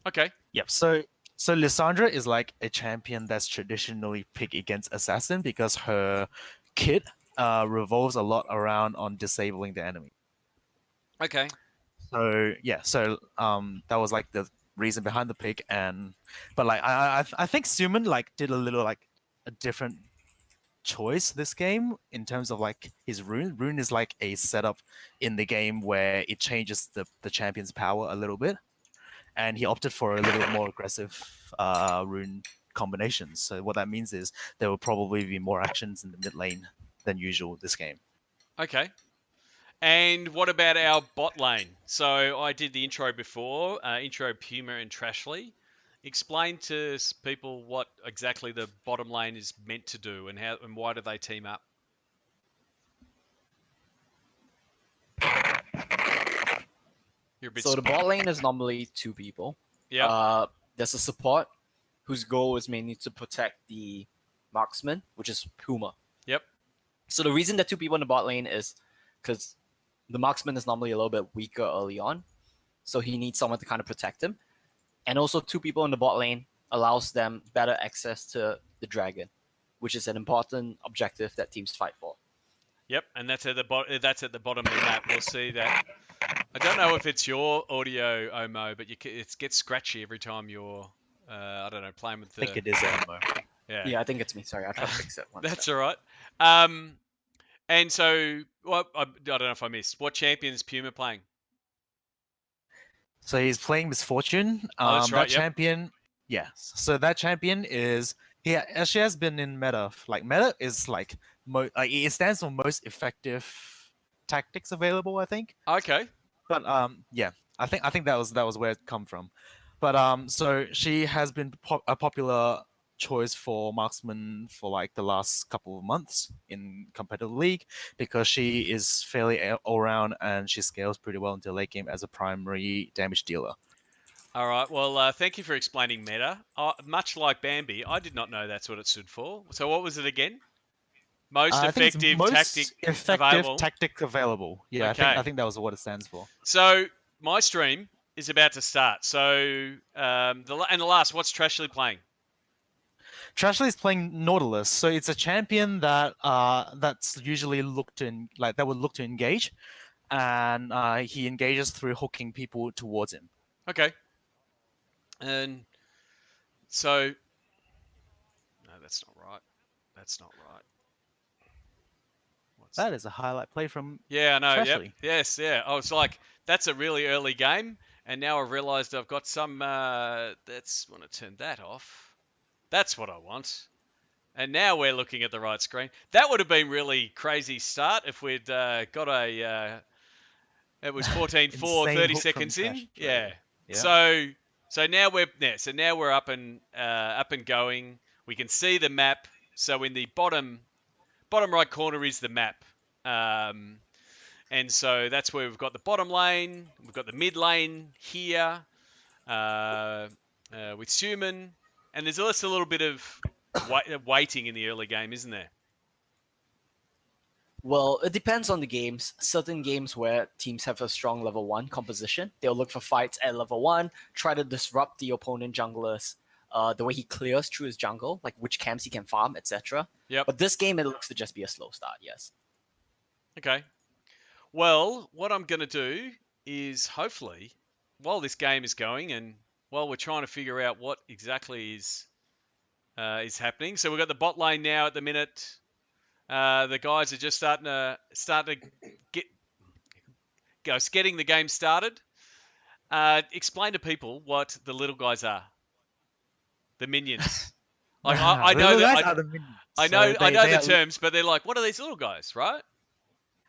Okay. Yep. So Lissandra is like a champion that's traditionally picked against assassin because her kit revolves a lot around on disabling the enemy. Okay. So that was like the reason behind the pick, but like I think Suman like did a little like a different choice this game in terms of like his rune. Rune is like a setup in the game where it changes the champion's power a little bit, and he opted for a little more aggressive rune combinations. So what that means is there will probably be more actions in the mid lane than usual this game. Okay. And what about our bot lane? So I did the intro before, intro Puma and TRASHLEY. Explain to people what exactly the bottom lane is meant to do and how and why do they team up? So the bot lane is normally two people. Yeah. There's a support whose goal is mainly to protect the marksman, which is Puma. Yep. So the reason that two people in the bot lane is because the marksman is normally a little bit weaker early on, so he needs someone to kind of protect him. And also, two people in the bot lane allows them better access to the dragon, which is an important objective that teams fight for. Yep, and that's at the bottom of the map. We'll see that. I don't know if it's your audio, Omo, but it gets scratchy every time you're, I don't know, playing with the... I think it is Omo. Yeah, I think it's me. Sorry, I'll try to fix it. That's all right. And so, well, I don't know if I missed. What champion is Puma playing? So he's playing Misfortune. That's right, that champion, yes. So that champion is he actually has been in meta. Like meta is like it stands for most effective tactics available, I think. Okay. But I think that was where it come from. But so she has been a popular choice for marksman for like the last couple of months in competitive league because she is fairly all round and she scales pretty well into late game as a primary damage dealer. All right. Well, thank you for explaining meta. Much like Bambi, I did not know that's what it stood for. So what was it again? Most I think it's effective most tactic effective available. tactic available. Yeah, Okay. I think that was what it stands for. So my stream is about to start. So the last, what's Trashley playing? TRASHLEY is playing Nautilus, so it's a champion that that's usually that would look to engage, and he engages through hooking people towards him. Okay. And so, no, that's not right. That's not right. That is a highlight play from Yeah, I know. Yep. TRASHLEY. Yes. Yeah. I was like, that's a really early game, and now I've realised I've got some. That's want to turn that off. That's what I want. And now we're looking at the right screen. That would have been really crazy start if we'd got a. It was 14-4, Insane 30 hook from seconds in. TRASHLEY. Yeah. Yeah. So now we're up and going. We can see the map. So in the bottom right corner is the map. And so that's where we've got the bottom lane. We've got the mid lane here with Suman. And there's also a little bit of waiting in the early game, isn't there? Well, it depends on the games. Certain games where teams have a strong level 1 composition, they'll look for fights at level 1, try to disrupt the opponent junglers, the way he clears through his jungle, like which camps he can farm, etc. Yep. But this game, it looks to just be a slow start, yes. Okay. Well, what I'm going to do is hopefully, while this game is going and while we're trying to figure out what exactly is happening. So we've got the bot lane now at the minute. The guys are just starting to getting the game started. Explain to people what the little guys are. The minions. Like I know that I know the terms, but they're like, what are these little guys, right?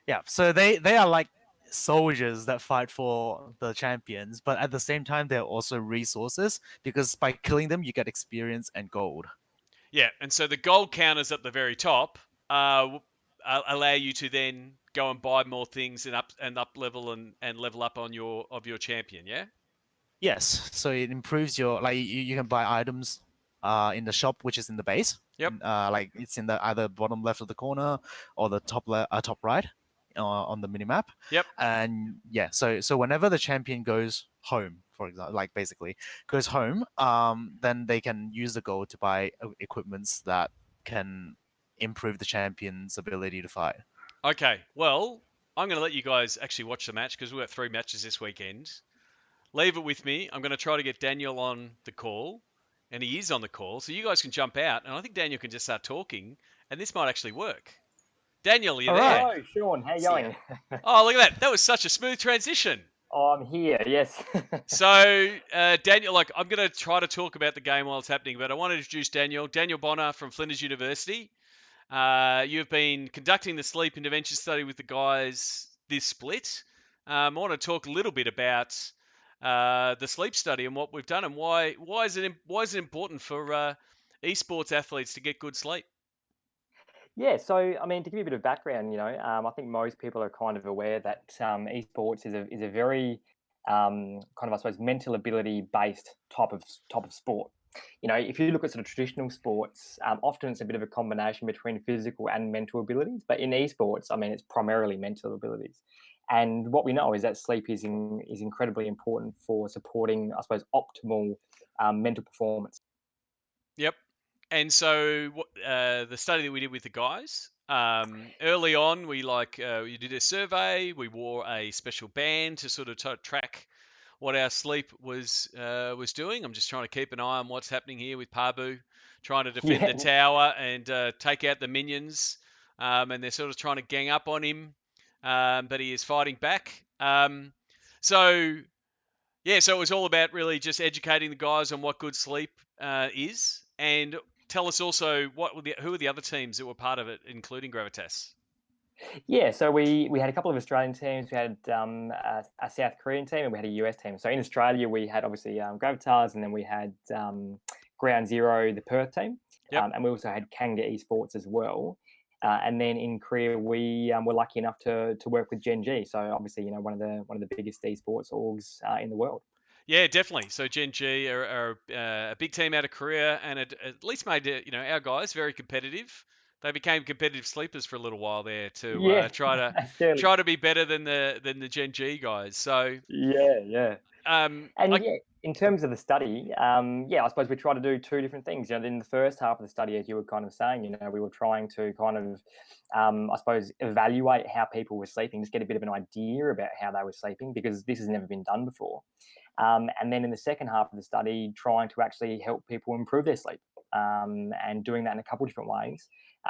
Yeah, so they are like soldiers that fight for the champions, but at the same time they're also resources because by killing them you get experience and gold. Yeah, and so the gold counters at the very top allow you to then go and buy more things and up level and level up on your champion. Yeah. Yes, so it improves your you can buy items in the shop, which is in the base. Yep. Like it's in the either bottom left of the corner or the top right on the minimap. Yep. And yeah, so whenever the champion goes home, for example, like basically goes home, then they can use the gold to buy equipments that can improve the champion's ability to fight. Okay, well, I'm going to let you guys actually watch the match because we've got 3 matches this weekend. Leave it with me. I'm going to try to get Daniel on the call, and he is on the call, so you guys can jump out, and I think Daniel can just start talking, and this might actually work. Daniel, are you there? Hello, Sean. How you going? Oh, look at that. That was such a smooth transition. Oh, I'm here, yes. So, Daniel, I'm going to try to talk about the game while it's happening, but I want to introduce Daniel Bonner from Flinders University. You've been conducting the sleep intervention study with the guys this split. I want to talk a little bit about the sleep study and what we've done and why is it important for esports athletes to get good sleep? Yeah, so I mean, to give you a bit of background, I think most people are kind of aware that esports is a very kind of, I suppose, mental ability based type of sport. If you look at sort of traditional sports, often it's a bit of a combination between physical and mental abilities. But in esports, I mean, it's primarily mental abilities. And what we know is that sleep is incredibly important for supporting, I suppose, optimal mental performance. Yep. And so the study that we did with the guys, early on, we did a survey. We wore a special band to sort of track what our sleep was doing. I'm just trying to keep an eye on what's happening here with Pabu, trying to defend the tower and take out the minions. And they're sort of trying to gang up on him, but he is fighting back. So it was all about really just educating the guys on what good sleep is. And tell us also who are the other teams that were part of it, including Gravitas? Yeah, so we had a couple of Australian teams. We had a South Korean team and we had a US team. So in Australia, we had obviously Gravitas, and then we had Ground Zero, the Perth team, Yep. and we also had Kanga Esports as well. And then in Korea, we were lucky enough to work with Gen G. So obviously, one of the biggest esports orgs in the world. Yeah, definitely. So Gen G are a big team out of Korea, and it at least made our guys very competitive. They became competitive sleepers for a little while there to try to be better than the Gen G guys. So yeah. And in terms of the study, I suppose we try to do two different things. In the first half of the study, as you were kind of saying, we were trying to kind of, I suppose, evaluate how people were sleeping, just get a bit of an idea about how they were sleeping, because this has never been done before. And then in the second half of the study, trying to actually help people improve their sleep, and doing that in a couple of different ways.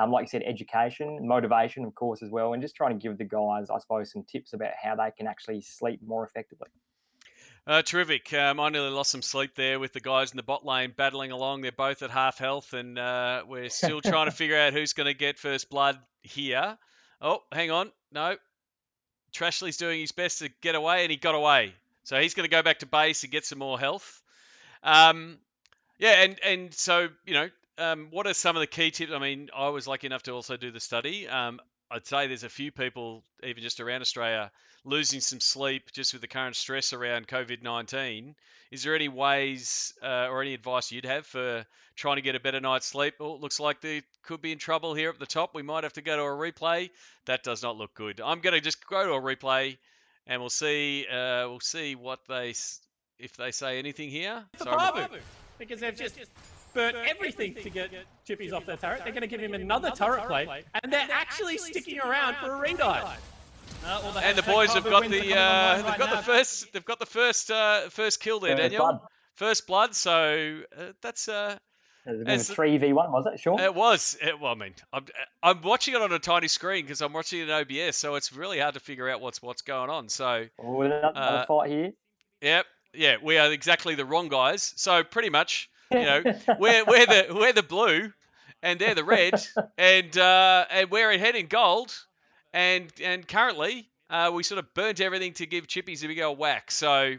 Like you said, education, motivation, of course, as well, and just trying to give the guys, I suppose, some tips about how they can actually sleep more effectively. Terrific. I nearly lost some sleep there with the guys in the bot lane battling along. They're both at half health, and we're still trying to figure out who's going to get first blood here. Oh, hang on. No. TRASHLEY's doing his best to get away, and he got away. So he's going to go back to base and get some more health. And so, what are some of the key tips? I mean, I was lucky enough to also do the study. I'd say there's a few people, even just around Australia, losing some sleep just with the current stress around COVID-19. Is there any ways or any advice you'd have for trying to get a better night's sleep? Oh, it looks like they could be in trouble here at the top. We might have to go to a replay. That does not look good. I'm going to just go to a replay, and we'll see what if they say anything here. Sorry, because they've just burnt everything to get chippies off their turret. They're going to give him another turret plate, and they're actually sticking around for a redive. And the boys have got the first kill there, Daniel. First blood. So that's it was a 3v1, was it, Sean? It was. I'm watching it on a tiny screen because I'm watching it in OBS, so it's really hard to figure out what's going on. So another fight here. Yep. Yeah, we are exactly the wrong guys. So pretty much, we're the blue, and they're the red, and we're ahead in gold, and currently we sort of burnt everything to give chippies a big old whack. So,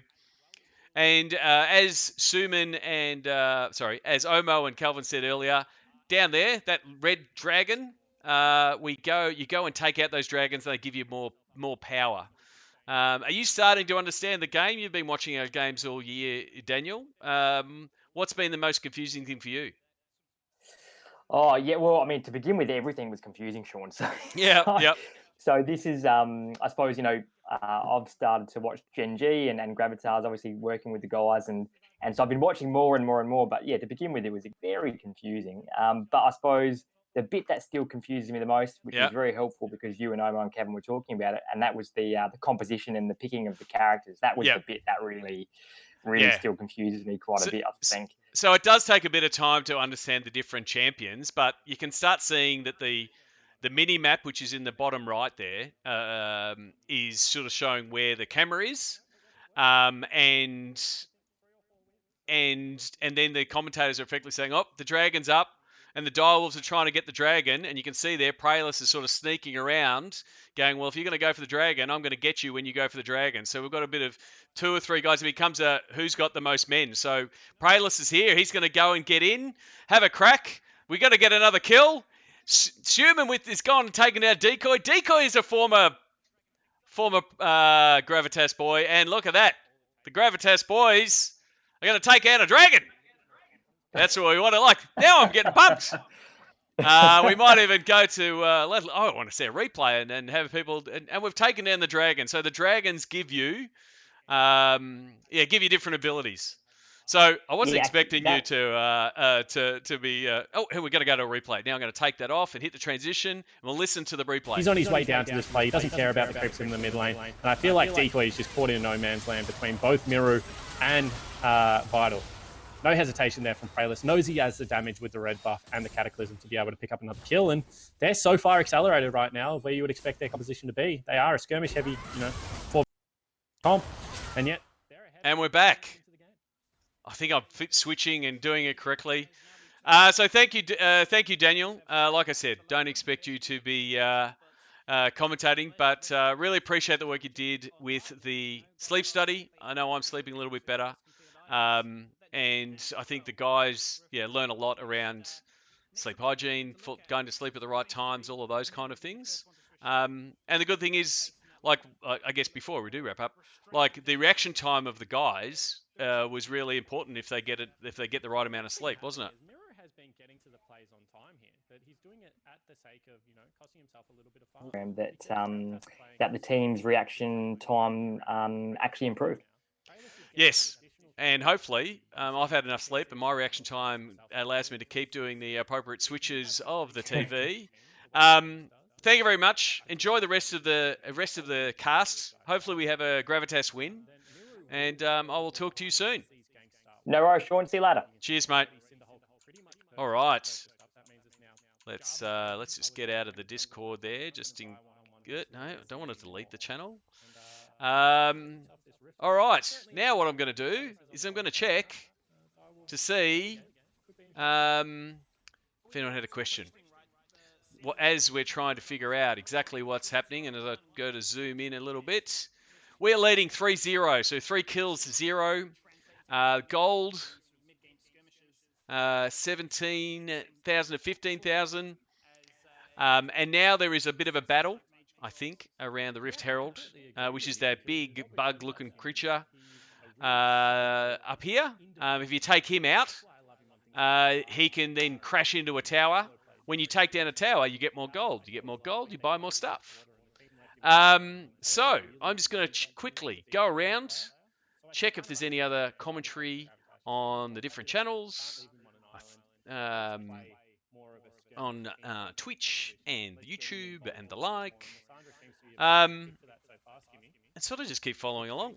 and as Suman and as Omo and Calvin said earlier, down there that red dragon, you go and take out those dragons, and they give you more power. Are you starting to understand the game? You've been watching our games all year, Daniel. What's been the most confusing thing for you? Oh, yeah. Well, I mean, to begin with, everything was confusing, Sean. So, yep. So this is, I suppose, I've started to watch Gen G and Gravitas, obviously working with the guys, and so I've been watching more and more and more. But yeah, to begin with, it was very confusing. But I suppose the bit that still confuses me the most, which is very helpful because you and Omar and Kevin were talking about it, and that was the composition and the picking of the characters. That was the bit that really still confuses me quite a bit, I think. So it does take a bit of time to understand the different champions, but you can start seeing that the mini map, which is in the bottom right there, is sort of showing where the camera is, and then the commentators are effectively saying, "Oh, the dragon's up," and the dire wolves are trying to get the dragon, and you can see there Praelis is sort of sneaking around, going, "Well, if you're going to go for the dragon, I'm going to get you when you go for the dragon." So we've got a bit of 2 or 3 guys. It becomes a who's got the most men. So Praelis is here. He's going to go and get in, have a crack. We got to get another kill. Schumann is gone and taken out Decoy. Decoy is a former Gravitas boy, and look at that. The Gravitas boys are going to take out a dragon. That's what we want to like. Now I'm getting pumped. We might even go to, I want to see a replay and have people, and we've taken down the dragon. So the dragons give you different abilities. So I wasn't expecting you to be. We're going to go to a replay. Now I'm going to take that off and hit the transition, and we'll listen to the replay. He's on his way down to this play. He doesn't care about the creeps in the mid lane, and I feel like Decoy is just caught in no man's land between both Miru and Vital. No hesitation there from Praelis. Knows he has the damage with the red buff and the Cataclysm to be able to pick up another kill, and they're so far accelerated right now of where you would expect their composition to be. They are a skirmish heavy, for comp, and yet they're ahead. And we're back. I think I'm switching and doing it correctly. So thank you, Daniel. Like I said, don't expect you to be commentating, but really appreciate the work you did with the sleep study. I know I'm sleeping a little bit better. And I think the guys, learn a lot around sleep hygiene, going to sleep at the right times, all of those kind of things. And the good thing is, like I guess before we do wrap up, like the reaction time of the guys was really important if they get the right amount of sleep, wasn't it? Mirror has been getting to the plays on time here, but he's doing it at the sake of costing himself a little bit of fun. That the team's reaction time actually improved. Yes, and hopefully I've had enough sleep and my reaction time allows me to keep doing the appropriate switches of the TV. Thank you very much. Enjoy the rest of the cast. Hopefully we have a Gravitas win, and I will talk to you soon. No worries, Sean. See you later. Cheers, mate. All right. Let's just get out of the Discord there. No, I don't want to delete the channel. All right. Now what I'm going to do is I'm going to check to see if anyone had a question. As we're trying to figure out exactly what's happening, and as I go to zoom in a little bit, we're leading 3-0. So 3 kills to 0. Gold, 17,000 to 15,000. And now there is a bit of a battle, I think, around the Rift Herald, which is that big bug-looking creature up here. If you take him out, he can then crash into a tower. When you take down a tower, you get more gold. You get more gold, you buy more stuff. So I'm just going to quickly go around, check if there's any other commentary on the different channels, on Twitch and YouTube and the like. And sort of just keep following along.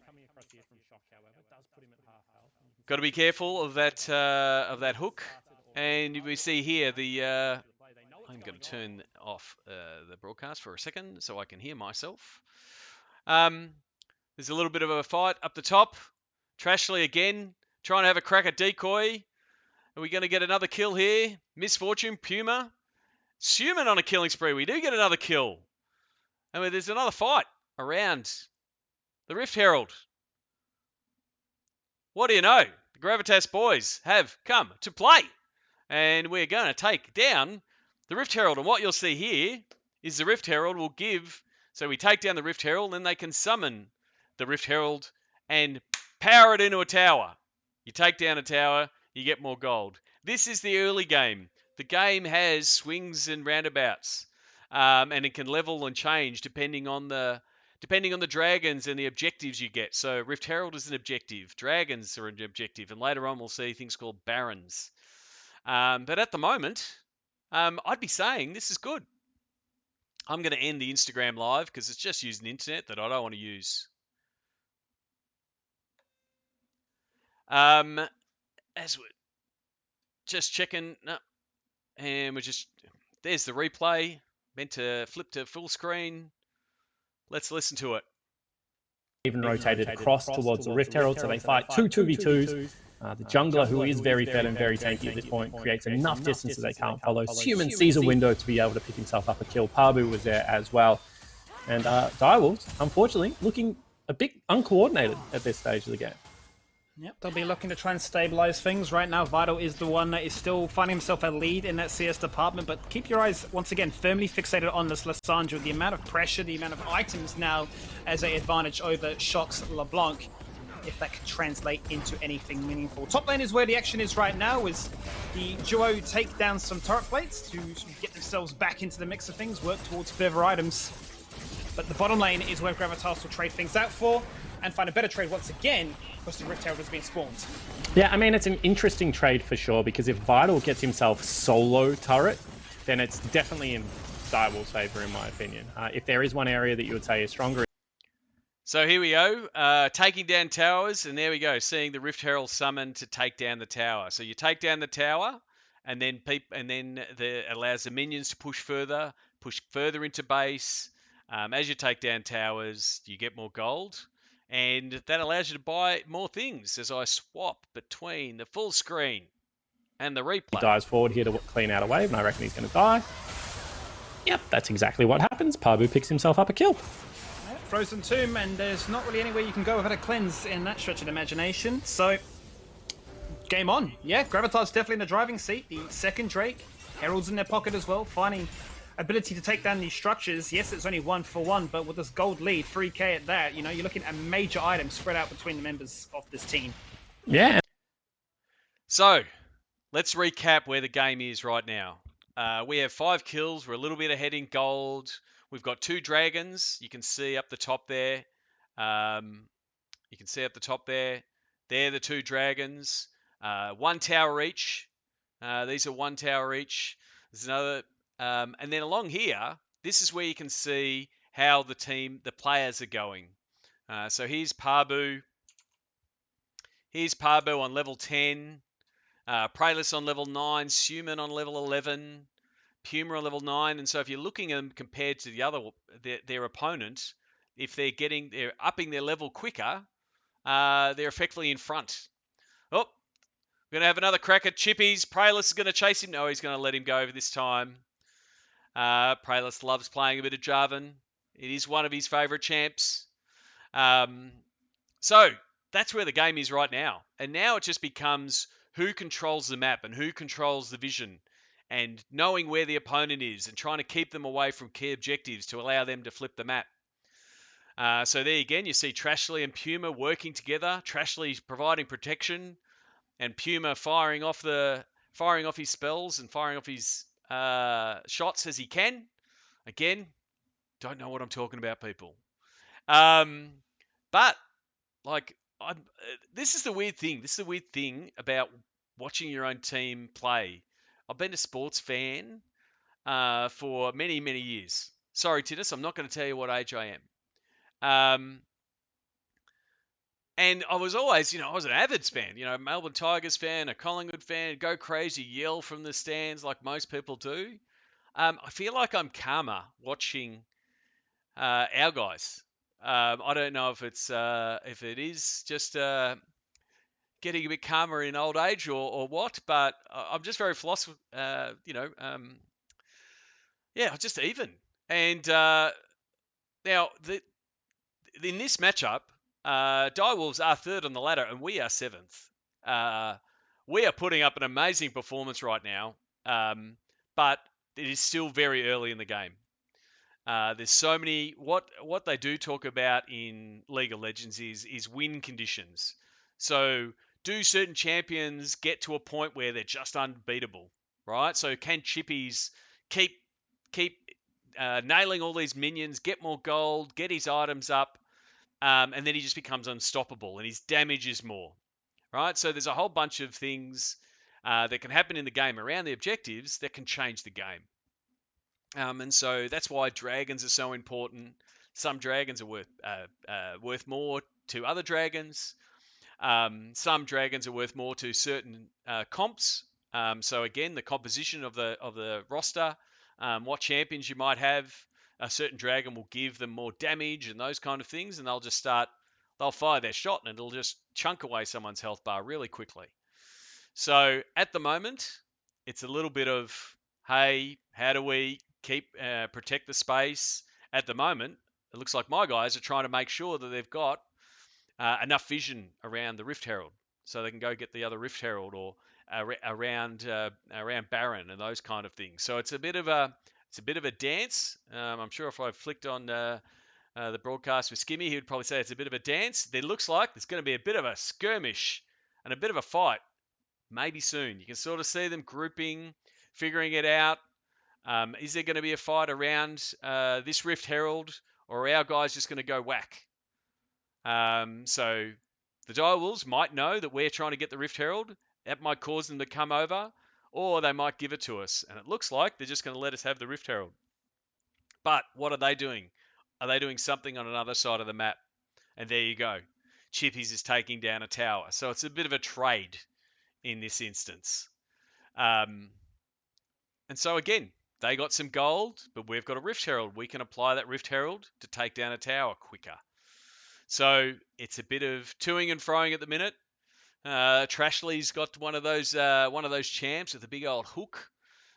Got to be careful of that hook. And we see here I'm going to turn off the broadcast for a second so I can hear myself. There's a little bit of a fight up the top. TRASHLEY again, trying to have a crack at decoy. Are we going to get another kill here? Misfortune, Puma. Suman on a killing spree. We do get another kill. I mean, there's another fight around the Rift Herald. What do you know? The Gravitas boys have come to play. And we're going to take down the Rift Herald. And what you'll see here is the Rift Herald will give... So we take down the Rift Herald, then they can summon the Rift Herald and power it into a tower. You take down a tower, you get more gold. This is the early game. The game has swings and roundabouts. And it can level and change depending on the dragons and the objectives you get. So Rift Herald is an objective. Dragons are an objective. And later on we'll see things called barons. But at the moment, I'd be saying this is good. I'm going to end the Instagram live because it's just using the internet that I don't want to use. As we're just checking, and there's the replay, meant to flip to full screen. Let's listen to it. Even rotated across towards the Rift Herald, so they fight 2v2s. The jungler, who is very fed and very tanky at this point, creates enough distance that they can't follow. Human sees a window to be able to pick himself up a kill. Pabu was there as well. And Dire Wolves, unfortunately, looking a bit uncoordinated at this stage of the game. Yep, they'll be looking to try and stabilize things. Right now, Vital is the one that is still finding himself a lead in that CS department, but keep your eyes, once again, firmly fixated on this Lissandra. The amount of pressure, the amount of items now as an advantage over Shock's LeBlanc, if that could translate into anything meaningful. Top lane is where the action is right now, as the duo take down some turret plates to get themselves back into the mix of things, work towards further items. But the bottom lane is where Gravitas will trade things out for, and find a better trade once again, because the Rift Herald has been spawned. Yeah, I mean, it's an interesting trade for sure, because if Vital gets himself solo turret, then it's definitely in Dire Wolves' favor, in my opinion. If there is one area that you would say is stronger. So here we go, taking down towers, and there we go, seeing the Rift Herald summon to take down the tower. So you take down the tower, and then it allows the minions to push further into base. As you take down towers, you get more gold. And that allows you to buy more things as I swap between the full screen and the replay. He dives forward here to clean out a wave, and I reckon he's going to die. Yep, that's exactly what happens. Pabu picks himself up a kill. Frozen Tomb, and there's not really anywhere you can go without a cleanse in that stretch of imagination. So Game on. Yeah, Gravitas definitely in the driving seat. The second Drake. Herald's in their pocket as well, finding ability to take down these structures. Yes, it's only 1-for-1, but with this gold lead, 3k at that, you know, you're looking at major items spread out between the members of this team. Yeah. So, let's recap where the game is right now. We have 5 kills. We're a little bit ahead in gold. We've got 2 dragons. You can see up the top there. They're the 2 dragons. 1 tower each. These are 1 tower each. There's another. And then along here, this is where you can see how the players are going. So here's Parbu. Here's Parbu on level 10. Praelis on level 9. Suman on level 11. Puma on level 9. And so if you're looking at them compared to their opponent, if they're upping their level quicker, they're effectively in front. Oh, we're going to have another crack at Chippies. Praelis is going to chase him. No, he's going to let him go over this time. Praelis loves playing a bit of Jarvan. It is one of his favourite champs. So that's where the game is right now. And now it just becomes who controls the map and who controls the vision and knowing where the opponent is and trying to keep them away from key objectives to allow them to flip the map. So there again, you see TRASHLEY and Puma working together. TRASHLEY's providing protection and Puma firing off his spells and firing off his shots as he can. Again, don't know what I'm talking about, people. But like, this is the weird thing. This is the weird thing about watching your own team play. I've been a sports fan for many, many years. Sorry, Titus, I'm not going to tell you what age I am. And I was always, I was an Avids fan, Melbourne Tigers fan, a Collingwood fan, go crazy, yell from the stands like most people do. I feel like I'm calmer watching our guys. I don't know if it is just getting a bit calmer in old age or what, but I'm just very philosophical, just even. And now in this matchup, Dire Wolves are 3rd on the ladder and we are 7th. We are putting up an amazing performance right now, but it is still very early in the game. There's so many. What they do talk about in League of Legends is win conditions. So do certain champions get to a point where they're just unbeatable, right? So can Chippies keep nailing all these minions, get more gold, get his items up, and then he just becomes unstoppable and his damage is more, right? So there's a whole bunch of things that can happen in the game around the objectives that can change the game. And so that's why dragons are so important. Some dragons are worth more to other dragons. Some dragons are worth more to certain comps. So again, the composition of the roster, what champions you might have, a certain dragon will give them more damage and those kind of things, and they'll fire their shot and it'll just chunk away someone's health bar really quickly. So at the moment, it's a little bit of, hey, how do we protect the space? At the moment, it looks like my guys are trying to make sure that they've got enough vision around the Rift Herald, so they can go get the other Rift Herald or around Baron and those kind of things. So it's a bit of a dance. I'm sure if I flicked on the broadcast with Skimmy, he would probably say it's a bit of a dance. It looks like there's going to be a bit of a skirmish and a bit of a fight, maybe soon. You can sort of see them grouping, figuring it out. Is there going to be a fight around this Rift Herald, or are our guys just going to go whack? So the Dire Wolves might know that we're trying to get the Rift Herald. That might cause them to come over, or they might give it to us. And it looks like they're just going to let us have the Rift Herald. But what are they doing? Are they doing something on another side of the map? And there you go. Chippies is taking down a tower. So it's a bit of a trade in this instance. And so again, they got some gold, but we've got a Rift Herald. We can apply that Rift Herald to take down a tower quicker. So it's a bit of toing and froing at the minute. TRASHLEY's got one of those champs with a big old hook.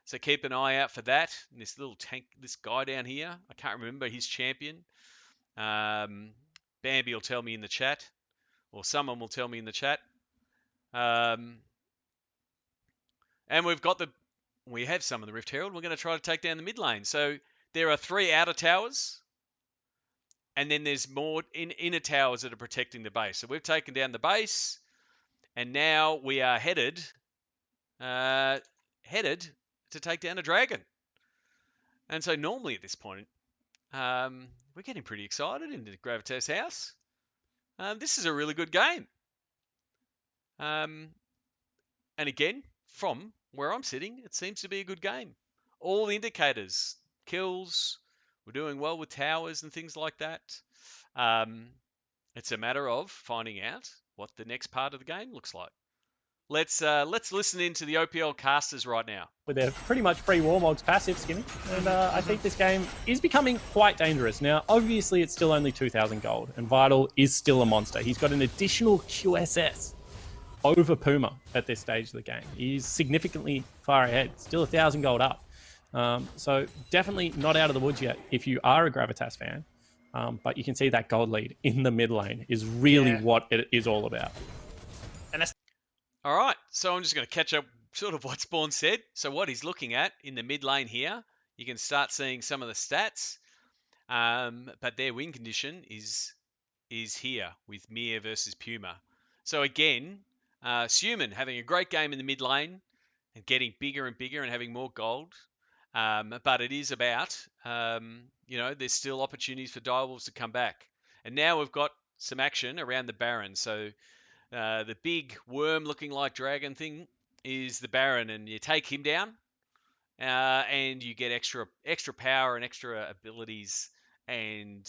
So keep an eye out for that. And this little tank, this guy down here, I can't remember his champion. BAMBI will tell me in the chat, or someone will tell me in the chat. And we have some of the Rift Herald. We're going to try to take down the mid lane. So there are 3 outer towers, and then there's more inner towers that are protecting the base. So we've taken down the base, and now we are headed to take down a dragon. And so normally at this point, we're getting pretty excited in the Gravitas house. This is a really good game. And again, from where I'm sitting, it seems to be a good game. All the indicators, kills, we're doing well with towers and things like that. It's a matter of finding out what the next part of the game looks like. Let's listen into the OPL casters right now. With their pretty much free Warmog's passive, Skimmy. And I think this game is becoming quite dangerous. Now, obviously, it's still only 2,000 gold, and Vital is still a monster. He's got an additional QSS over Puma at this stage of the game. He's significantly far ahead, still 1,000 gold up. So definitely not out of the woods yet if you are a Gravitas fan. But you can see that gold lead in the mid lane is really what it is all about. And that's All right, so I'm just going to catch up sort of what Spawn said. So what he's looking at in the mid lane here, you can start seeing some of the stats. But their win condition is here with Mir versus Puma. So again, Suman having a great game in the mid lane and getting bigger and bigger and having more gold. But it is about, there's still opportunities for Dire Wolves to come back. And now we've got some action around the Baron. So the big worm looking like dragon thing is the Baron, and you take him down and you get extra power and extra abilities, and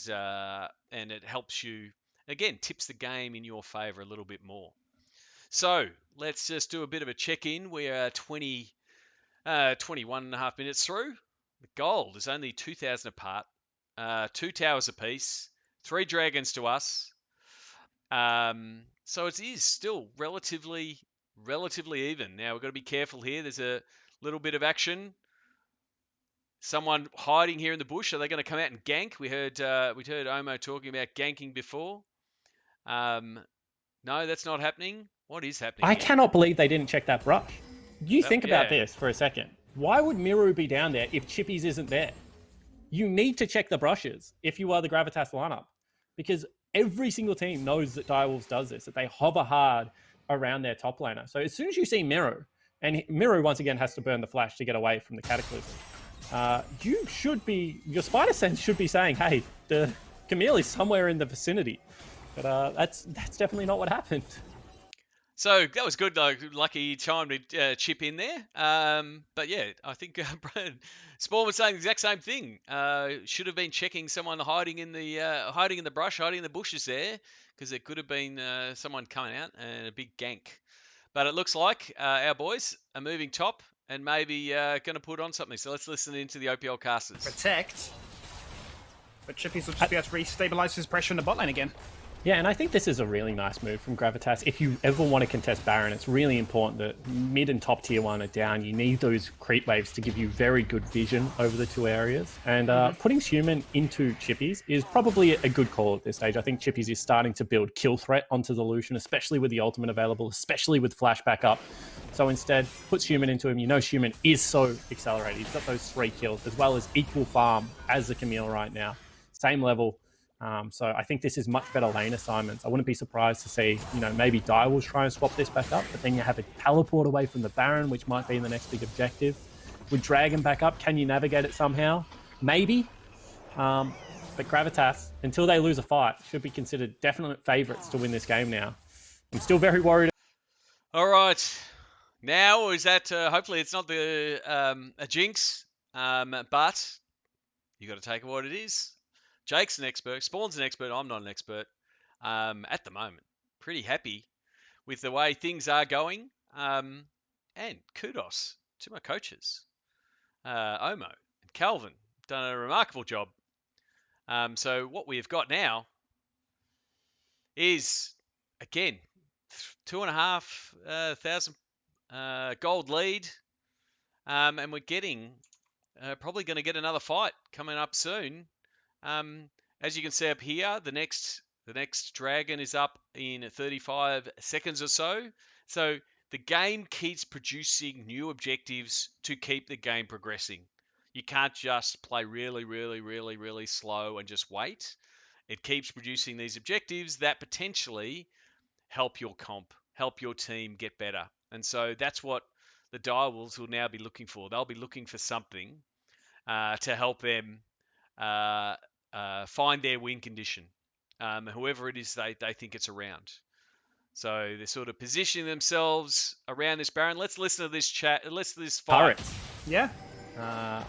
it helps you, again, tips the game in your favor a little bit more. So let's just do a bit of a check-in. We are 21 and a half minutes through. The gold is only 2,000 apart, 2 towers apiece, 3 dragons to us. So it is still relatively even. Now we've got to be careful here. There's a little bit of action. Someone hiding here in the bush. Are they going to come out and gank? We heard Omo talking about ganking before. No, that's not happening. What is happening? I cannot believe they didn't check that brush. You think about this for a second. Why would Miru be down there if Chippies isn't there? You need to check the brushes if you are the Gravitas lineup, because every single team knows that Dire Wolves does this, that they hover hard around their top laner. So as soon as you see Miru, and Miru once again has to burn the flash to get away from the Cataclysm, your spider sense should be saying, hey, the Camille is somewhere in the vicinity. But that's definitely not what happened. So that was good, though. Lucky time to chip in there. But yeah, I think Spawn was saying the exact same thing. Should have been checking someone hiding in the brush, hiding in the bushes there, because there could have been someone coming out and a big gank. But it looks like our boys are moving top and maybe going to put on something. So let's listen into the OPL casters. protect. But Chippies will just be able to restabilize his pressure in the bot lane again. Yeah, and I think this is a really nice move from Gravitas. If you ever want to contest Baron, it's really important that mid and top tier 1 are down. You need those creep waves to give you very good vision over the 2 areas. And putting Human into Chippies is probably a good call at this stage. I think Chippies is starting to build kill threat onto the Lucian, especially with the ultimate available, especially with flash back up. So instead, puts Human into him. You know Human is so accelerated. He's got those 3 kills, as well as equal farm as the Camille right now. Same level. So I think this is much better lane assignments. I wouldn't be surprised to see, maybe Dire Wolves try and swap this back up, but then you have a teleport away from the Baron, which might be the next big objective. With Dragon back up, can you navigate it somehow? Maybe. But Gravitas, until they lose a fight, should be considered definite favourites to win this game now. I'm still very worried. All right. Now, is that, hopefully it's not a jinx, but you got to take it what it is. Jake's an expert. Spawn's an expert. I'm not an expert at the moment. Pretty happy with the way things are going. And kudos to my coaches, Omo and Calvin. Done a remarkable job. So what we've got now is, again, 2,500 gold lead. And we're getting, probably going to get another fight coming up soon. As you can see up here, the next dragon is up in 35 seconds or so. So the game keeps producing new objectives to keep the game progressing. You can't just play really, really, really, really slow and just wait. It keeps producing these objectives that potentially help your comp, help your team get better. And so that's what the Dire Wolves will now be looking for. They'll be looking for something to help them find their win condition, whoever it is they think it's around. So they're sort of positioning themselves around this Baron. Let's listen to this chat. Let's this fight. Turrets. Yeah. And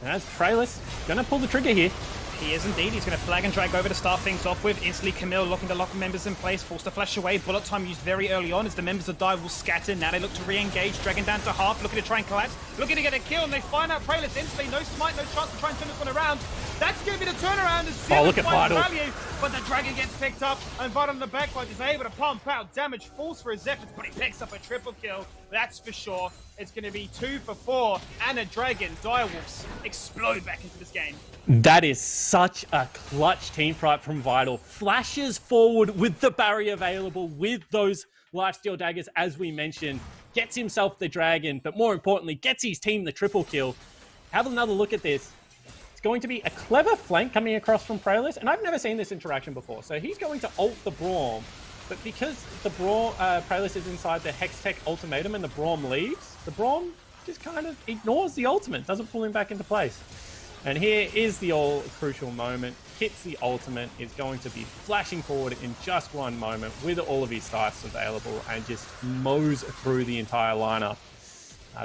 that's Trailus gonna pull the trigger here. He is indeed. He's going to flag and drag over to start things off with. Instantly, Camille locking the lock members in place, forced to flash away. Bullet time used very early on as the members of Dire will scatter. Now they look to re-engage, dragging down to half, looking to try and collapse, looking to get a kill, and they find out Praelis instantly. No smite, no chance to try and turn this one around. That's going to be the turnaround. Look at Vital. Value, but the dragon gets picked up, and Vital on the backline is able to pump out damage, falls for his efforts, but he picks up a triple kill. That's for sure. It's going to be 2 for 4, and a dragon. Dire Wolves explode back into this game. That is such a clutch team fight from Vital. Flashes forward with the barrier available, with those lifesteal daggers, as we mentioned. Gets himself the dragon, but more importantly, gets his team the triple kill. Have another look at this. It's going to be a clever flank coming across from Praelis, and I've never seen this interaction before. So he's going to ult the Braum, but because the Praelis is inside the Hextech ultimatum and the Braum leaves, the Braum just kind of ignores the ultimate, doesn't pull him back into place. And here is the all crucial moment. Hits the ultimate, is going to be flashing forward in just one moment with all of his scythes available and just mows through the entire lineup.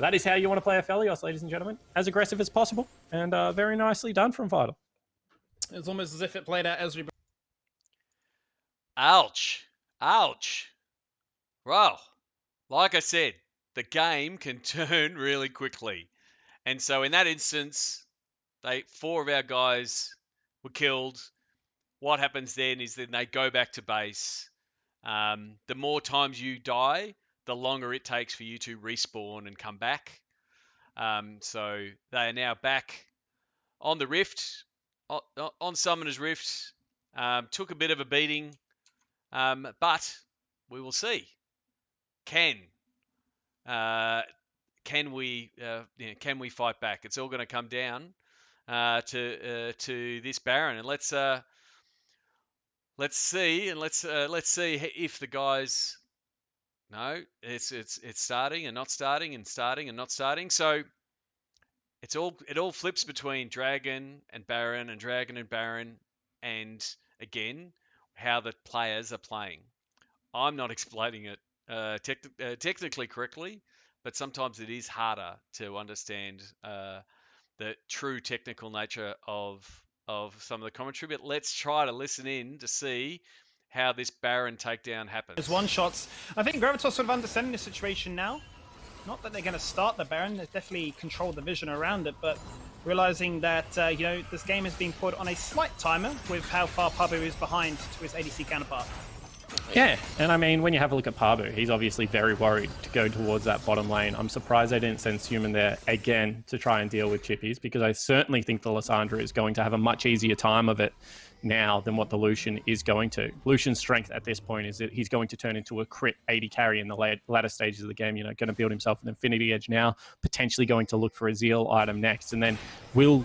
That is how you want to play a Felios, ladies and gentlemen. As aggressive as possible, and very nicely done from Vital. It's almost as if it played out as we... Ouch. Ouch. Well, like I said, the game can turn really quickly. And so in that instance, 4 of our guys were killed. What happens then is then they go back to base. The more times you die, the longer it takes for you to respawn and come back. So they are now back on the Rift, on Summoner's Rift. Took a bit of a beating, but we will see. Can we fight back? It's all going to come down to this Baron, and let's see, and let's see if the guys. No, it's starting and not starting and starting and not starting. So it all flips between Dragon and Baron and Dragon and Baron, and again how the players are playing. I'm not explaining it technically correctly, but sometimes it is harder to understand the true technical nature of some of the commentary. But let's try to listen in to see how this Baron takedown happens. There's one-shots. I think Gravitas sort of understanding the situation now. Not that they're going to start the Baron, they've definitely controlled the vision around it, but realizing that, this game is being put on a slight timer with how far Pabu is behind to his ADC counterpart. Yeah, and I mean, when you have a look at Pabu, he's obviously very worried to go towards that bottom lane. I'm surprised they didn't send Suman there again to try and deal with chippies, because I certainly think the Lysandra is going to have a much easier time of it now than what the Lucian is going to. Lucian's strength at this point is that he's going to turn into a crit 80 carry in the latter stages of the game, going to build himself an Infinity Edge now, potentially going to look for a Zeal item next, and then will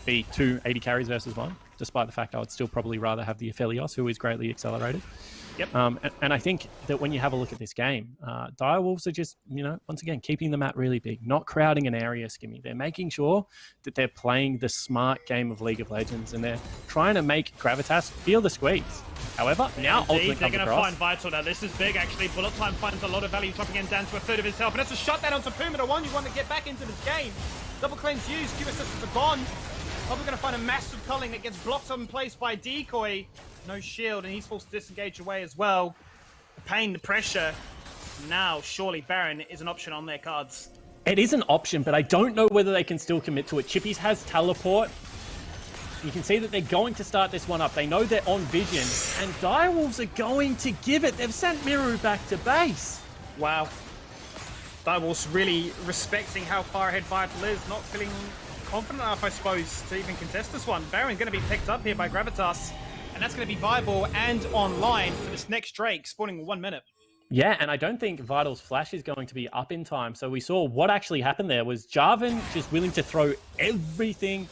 be 2 80 carries versus 1, despite the fact I would still probably rather have the Aphelios, who is greatly accelerated. Yep. And I think that when you have a look at this game, Dire Wolves are just, once again, keeping the map really big, not crowding an area, Skimmy. They're making sure that they're playing the smart game of League of Legends, and they're trying to make Gravitas feel the squeeze. However, now Ultimate they're comes going to across. find Vital now. This is big, actually. Bullet time finds a lot of value, dropping him down to a third of his health. And that's a shutdown onto Puma, the one you want to get back into this game. Double claims used, Q assists are gone. Probably going to find a massive culling that gets blocked in place by Decoy. No shield, and he's forced to disengage away as well. The pain, the pressure. Now, surely Baron is an option on their cards. It is an option, but I don't know whether they can still commit to it. Chippies has teleport. You can see that they're going to start this one up. They know they're on vision, and Dire Wolves are going to give it. They've sent Miru back to base. Wow. Dire Wolves really respecting how far ahead Vital is, not feeling confident enough, I suppose, to even contest this one. Baron's going to be picked up here by Gravitas. And that's going to be viable and online for this next Drake, spawning in 1 minute. Yeah, and I don't think Vital's flash is going to be up in time. So we saw what actually happened there was Jarvan just willing to throw everything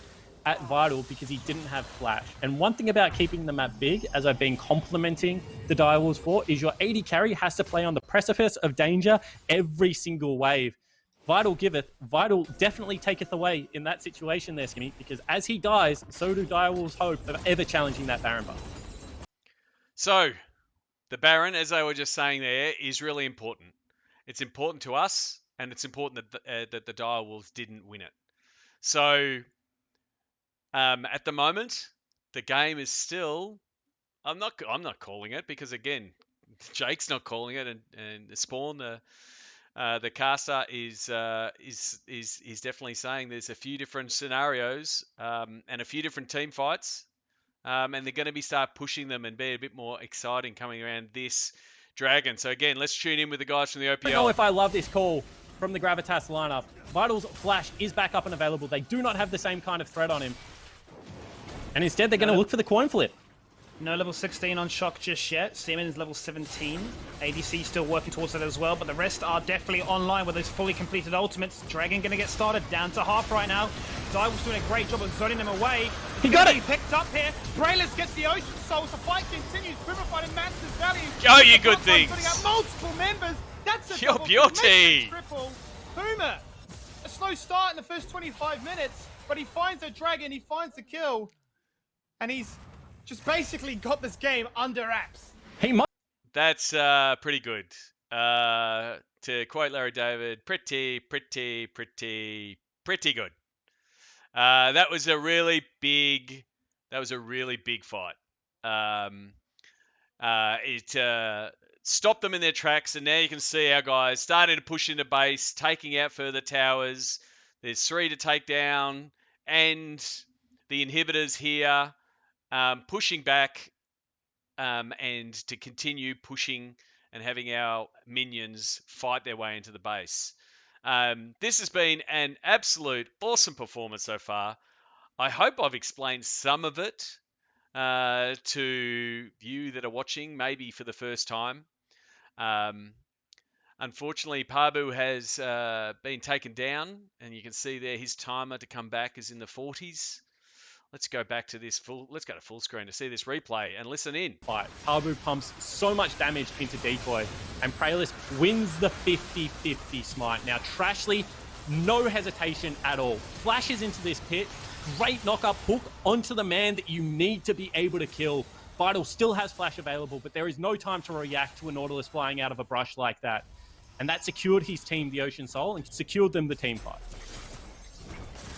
at Vital because he didn't have flash. And one thing about keeping the map big, as I've been complimenting the Dire Wolves for, is your AD carry has to play on the precipice of danger every single wave. Vital giveth, Vital definitely taketh away in that situation there, Skimmy, because as he dies, so do Dire Wolves' hope of ever challenging that Baron buff. So, the Baron, as I was just saying there, is really important. It's important to us, and it's important that the Dire Wolves didn't win it. So, at the moment, the game is still. I'm not calling it because again, Jake's not calling it, and Spawn, the caster, is definitely saying there's a few different scenarios and a few different team fights, and they're going to start pushing them and be a bit more exciting coming around this Dragon. So again, let's tune in with the guys from the OPL. I don't know if I love this call from the Gravitas lineup. Vital's flash is back up and available. They do not have the same kind of threat on him. And instead, they're going to look for the coin flip. No level 16 on Shock just yet. Siemens level 17. ADC still working towards it as well, but the rest are definitely online with those fully completed ultimates. Dragon going to get started down to half right now. Dival's doing a great job of zoning them away. He got it! He picked up here. Braylers gets the Ocean Souls. The fight continues. River fighting Mantis Valley. Oh, you good things. Putting out multiple members. That's a Your double beauty. triple. Puma. A slow start in the first 25 minutes, but he finds a Dragon. He finds the kill. And he's just basically got this game under wraps. He might. That's pretty good. To quote Larry David, pretty good. That was a really big fight. It stopped them in their tracks, and now you can see our guys starting to push into base, taking out further towers. There's 3 to take down, and the inhibitors here pushing back and to continue pushing and having our minions fight their way into the base. This has been an absolute awesome performance so far. I hope I've explained some of it to you that are watching, maybe for the first time. Unfortunately, Pabu has been taken down, and you can see there his timer to come back is in the 40s. Let's go back to this let's go to full screen to see this replay and listen in. Pabu pumps so much damage into Decoy, and Praelis wins the 50-50 smite. Now, TRASHLEY, no hesitation at all. Flashes into this pit, great knock-up hook onto the man that you need to be able to kill. Vital still has flash available, but there is no time to react to a Nautilus flying out of a brush like that. And that secured his team, the Ocean Soul, and secured them the team fight.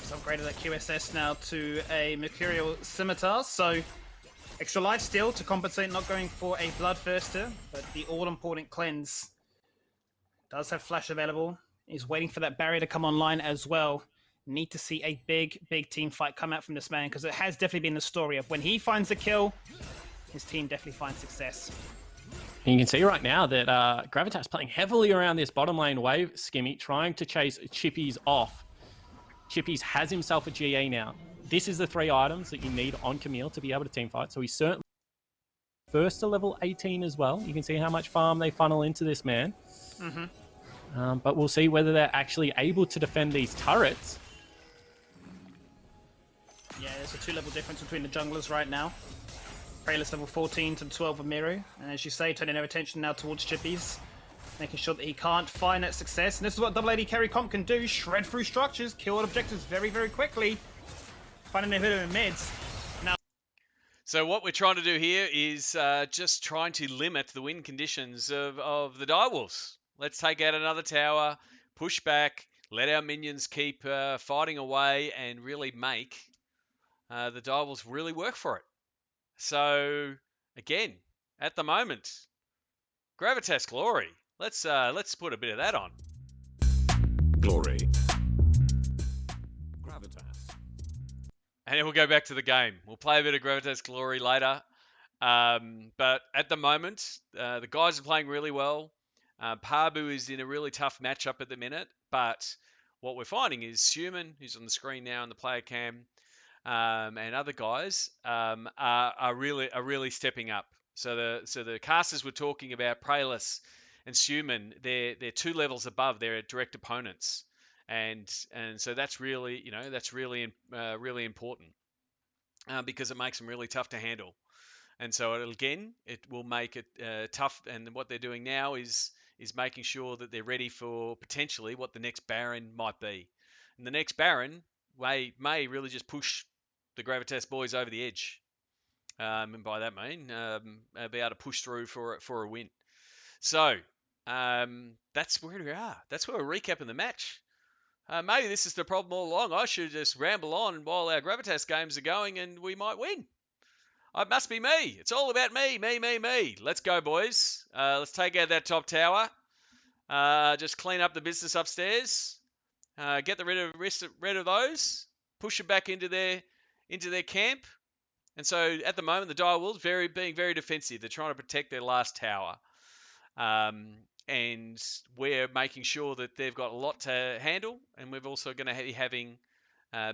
Upgraded that QSS now to a Mercurial Scimitar, so extra life steal to compensate, not going for a Bloodthirster, but the all-important cleanse does have flash available. He's waiting for that barrier to come online as well. Need to see a big team fight come out from this man, because it has definitely been the story of when he finds a kill, his team definitely finds success. And you can see right now that Gravitas playing heavily around this bottom lane wave, Skimmy, trying to chase Chippies off. Chippies has himself a GA now. This is the 3 items that you need on Camille to be able to teamfight. So he's certainly first to level 18 as well. You can see how much farm they funnel into this man. But we'll see whether they're actually able to defend these turrets. Yeah, there's a 2-level difference between the junglers right now. Praelis level 14 to 12 of Miru. And as you say, turning their attention now towards Chippies, making sure that he can't find that success. And this is what double AD carry comp can do. Shred through structures, kill objectives very quickly. Finding a hit in mids. Now, so what we're trying to do here is just trying to limit the win conditions of the Dire Wolves. Let's take out another tower, push back, let our minions keep fighting away, and really make the Dire Wolves really work for it. So, again, at the moment, Gravitas Glory. Let's put a bit of that on. Glory. Gravitas. And then we'll go back to the game. We'll play a bit of Gravitas Glory later. But at the moment, the guys are playing really well. Pabu is in a really tough matchup at the minute. But what we're finding is Suman, who's on the screen now in the player cam, and other guys are really stepping up. So the casters were talking about Praelis Suman, they're 2 levels above their direct opponents, and so that's really really important because it makes them really tough to handle. And so it will make it tough. And what they're doing now is making sure that they're ready for potentially what the next Baron might be. And the next Baron may really just push the Gravitas boys over the edge. And by that I mean be able to push through for a win. So that's where we are. That's where we're recapping the match. Maybe this is the problem all along. I should just ramble on while our Gravitas games are going, and we might win. It must be me. It's all about me. Let's go, boys. Let's take out that top tower. Just clean up the business upstairs. Get rid of those. Push them back into their camp. And so at the moment, the Dire Wolves being very defensive. They're trying to protect their last tower. And we're making sure that they've got a lot to handle. And we're also going to be having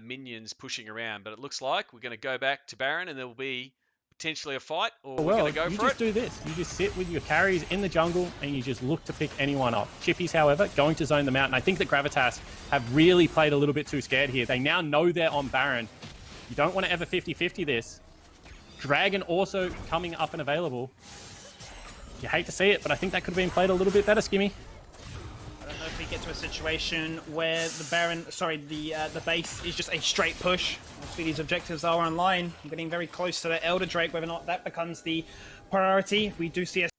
minions pushing around. But it looks like we're going to go back to Baron, and there will be potentially a fight, or we're going to go for it. You just do this. You just sit with your carries in the jungle, and you just look to pick anyone up. Chippies, however, going to zone them out. And I think that Gravitas have really played a little bit too scared here. They now know they're on Baron. You don't want to ever 50-50 this. Dragon also coming up and available. You hate to see it, but I think that could have been played a little bit better, Skimmy. I don't know if we get to a situation where the base is just a straight push. Obviously, these objectives are online. I'm getting very close to the Elder Drake, whether or not that becomes the priority. We do see a...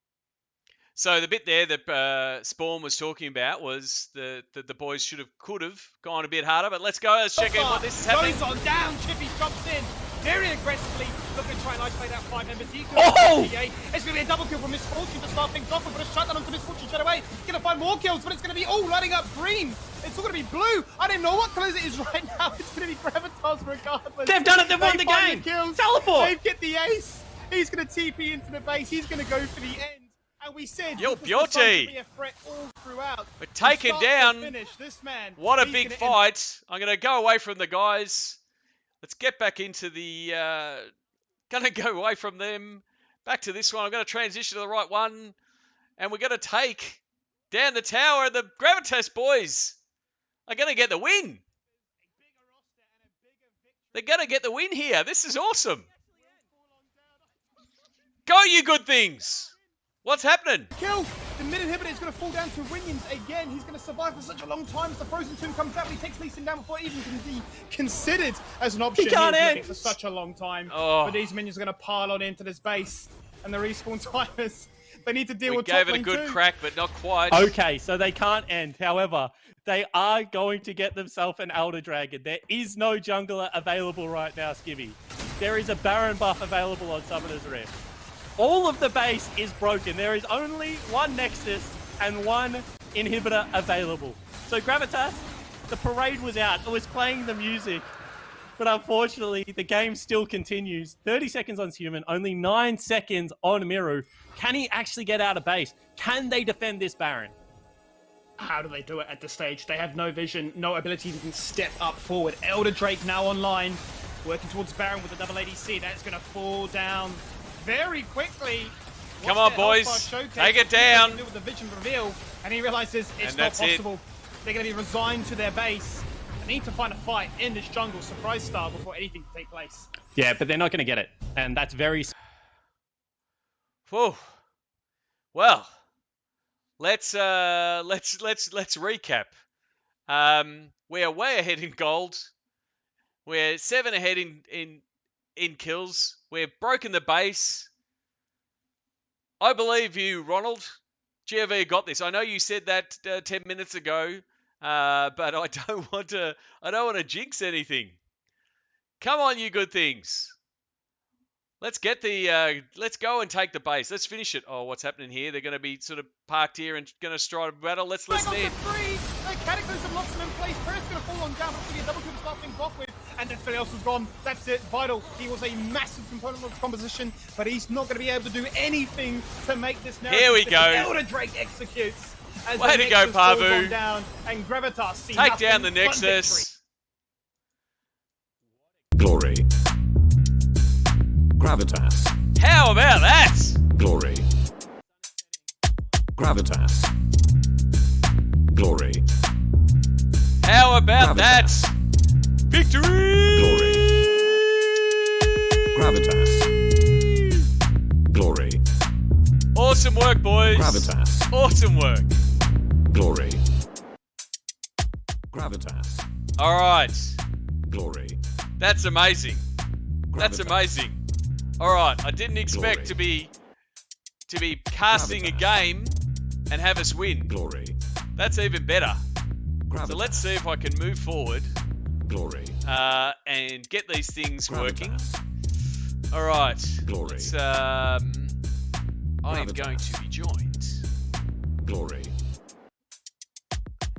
So the bit there that Spawn was talking about was the boys could have gone a bit harder, but let's go. Let's check out what this is happening. Goes on down, Chippy drops in very aggressively, looking to try and isolate that 5 members. It's going to be a double kill from Misfortune to start things off. We're going to shut down onto Misfortune straight away. He's going to find more kills, but it's going to be all lighting up green. It's all going to be blue. I don't know what colours it is right now. It's going to be Gravitas regardless. They've done it. They've won the game. Teleport. They've get the ace. He's going to TP into the base. He's going to go for the end. And we said Yo, beauty. Be a threat all throughout. We're taking down. This man. What a big fight. I'm going to go away from the guys. Let's get back into the... going to go away from them. Back to this one. I'm going to transition to the right one. And we're going to take down the tower. The Gravitas boys are going to get the win. They're going to get the win here. This is awesome. Go, you good things. What's happening? Kill! The mid-inhibitor is going to fall down to Winions again. He's going to survive for such a long time as the Frozen Tomb comes out. He takes Lee Sin down before it even can be considered as an option. He can't end for such a long time. Oh. But these minions are going to pile on into this base. And the respawn timers, they need to deal we with gave top it a good too. crack, but not quite. Okay, so they can't end. However, they are going to get themselves an Elder Dragon. There is no jungler available right now, Skibby. There is a Baron buff available on Summoner's Rift. All of the base is broken. There is only one Nexus and one inhibitor available. So Gravitas, the parade was out. It was playing the music. But unfortunately, the game still continues. 30 seconds on Human, only 9 seconds on Miru. Can he actually get out of base? Can they defend this Baron? How do they do it at this stage? They have no vision, no ability to even step up forward. Elder Drake now online, working towards Baron with the double ADC. That's going to fall down very quickly. Come on, boys. Take it down. With the vision reveal, and he realizes it's not possible. They're going to be resigned to their base. They need to find a fight in this jungle, surprise style, before anything can take place. Yeah, but they're not going to get it, and that's very... Whoa. Well, let's recap. We are way ahead in gold. We're 7 ahead in kills. We've broken the base. I believe you, Ronald. GOV got this. I know you said that 10 minutes ago, but I don't want to jinx anything. Come on, you good things. Let's get the let's go and take the base. Let's finish it. Oh, what's happening here? They're going to be sort of parked here and going to stride a battle. Let's listen in. The Cataclysm have locked them in place. First going to fall on down, but it's going to be a double kill to start things off with. And everything else is gone. That's it. Vital. He was a massive component of the composition, but he's not going to be able to do anything to make this narrative. Here we go. Elder Drake executes. Way to go, Pavu. Down, and Gravitas take down the Nexus. Glory. Gravitas. How about that? Glory. Gravitas. Glory. How about that? Gravitas. Victory! Glory. Gravitas. Glory. Awesome work, boys. Gravitas. Awesome work. Glory. Gravitas. All right. Glory. That's amazing. That's Gravitas. amazing. All right. I didn't expect Glory. to be casting a Gravitas. game and have us win. Glory. That's even better. Gravitas. So let's see if I can move forward Glory. and get these things working. Gravitas. All right. Glory. Let's, I am Gravitas. going to be joined. Glory.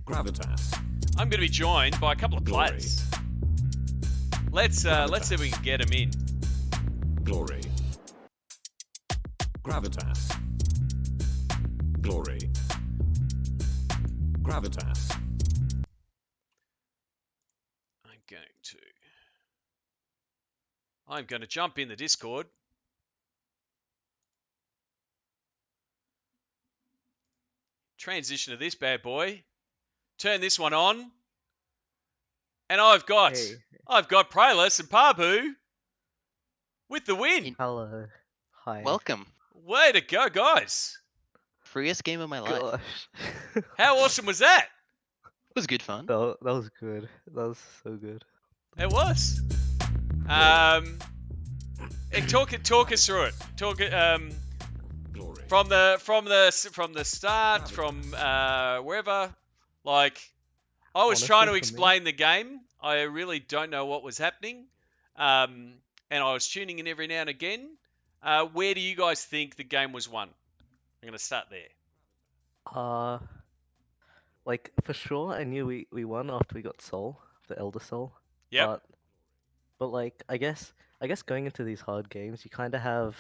Gravitas. I'm going to be joined by a couple of Glory. players. Let's see if we can get them in. Glory. Gravitas. Glory. Gravitas. I'm going to jump in the Discord. Transition to this bad boy. Turn this one on. And I've got Pralis and Pabu with the win. Hello. Hi. Welcome. Way to go, guys. Freest game of my life. Gosh. How awesome was that? It was good fun. That was good. That was so good. It was. Talk us through it. Glory. From the start, from wherever. Like, I was Honestly, trying to for me- explain the game. I really don't know what was happening, and I was tuning in every now and again. Where do you guys think the game was won? I'm gonna start there. Like for sure, I knew we won after we got Soul, the Elder Soul. Yep. But like I guess going into these hard games, you kind of have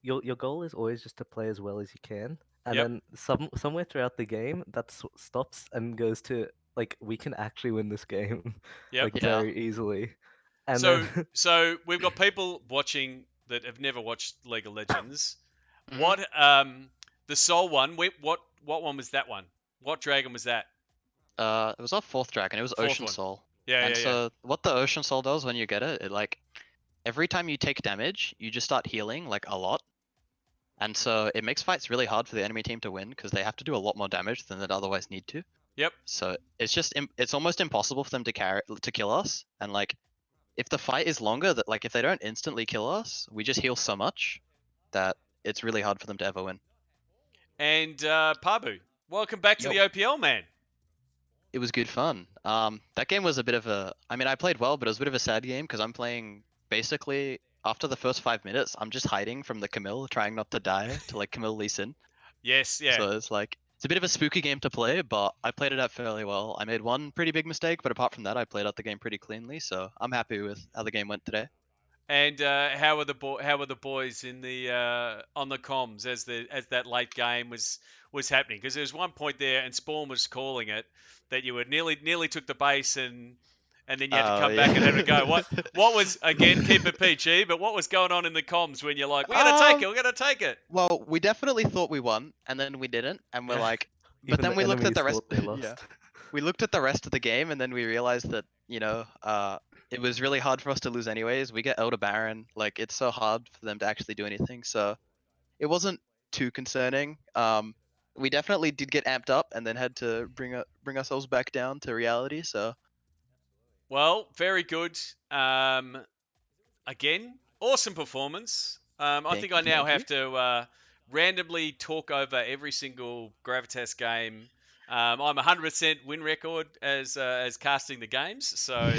your goal is always just to play as well as you can, and Yep. then somewhere throughout the game that stops and goes to like we can actually win this game, Yep. like Yeah. very easily. And So, then so we've got people watching that have never watched League of Legends. Mhm. What the Soul one? What one was that one? What dragon was that? It was our fourth dragon. It was Fourth Ocean one. Soul. Yeah, And yeah, so what the Ocean Soul does when you get it, it like every time you take damage, you just start healing like a lot. And so it makes fights really hard for the enemy team to win because they have to do a lot more damage than they'd otherwise need to. Yep. So it's just it's almost impossible for them to kill us. And like if the fight is longer, that like if they don't instantly kill us, we just heal so much that it's really hard for them to ever win. And Pabu, welcome back to the OPL, man. It was good fun. That game was a bit of a. I mean, I played well, but it was a bit of a sad game because I'm playing basically after the first 5 minutes, I'm just hiding from the Camille, trying not to die to like Camille Lee Sin. Yes, yeah. So it's like it's a bit of a spooky game to play, but I played it out fairly well. I made one pretty big mistake, but apart from that, I played out the game pretty cleanly. So I'm happy with how the game went today. And how were the boys in the on the comms as that late game was happening? Because there was one point there, and Spawn was calling it that you were nearly took the base and then you had to come back and have a go. What was, again, keep it PG, but what was going on in the comms when you're like, we're gonna take it? Well, we definitely thought we won, and then we didn't, and we're like, but even then the we looked at the enemies rest. thought they lost. Yeah. We looked at the rest of the game, and then we realized that it was really hard for us to lose anyways. We get Elder Baron, like it's so hard for them to actually do anything. So it wasn't too concerning. We definitely did get amped up, and then had to bring ourselves back down to reality. So Well, very good. Again, awesome performance. I think I now have to randomly talk over every single Gravitas game. I'm 100% win record as casting the games, so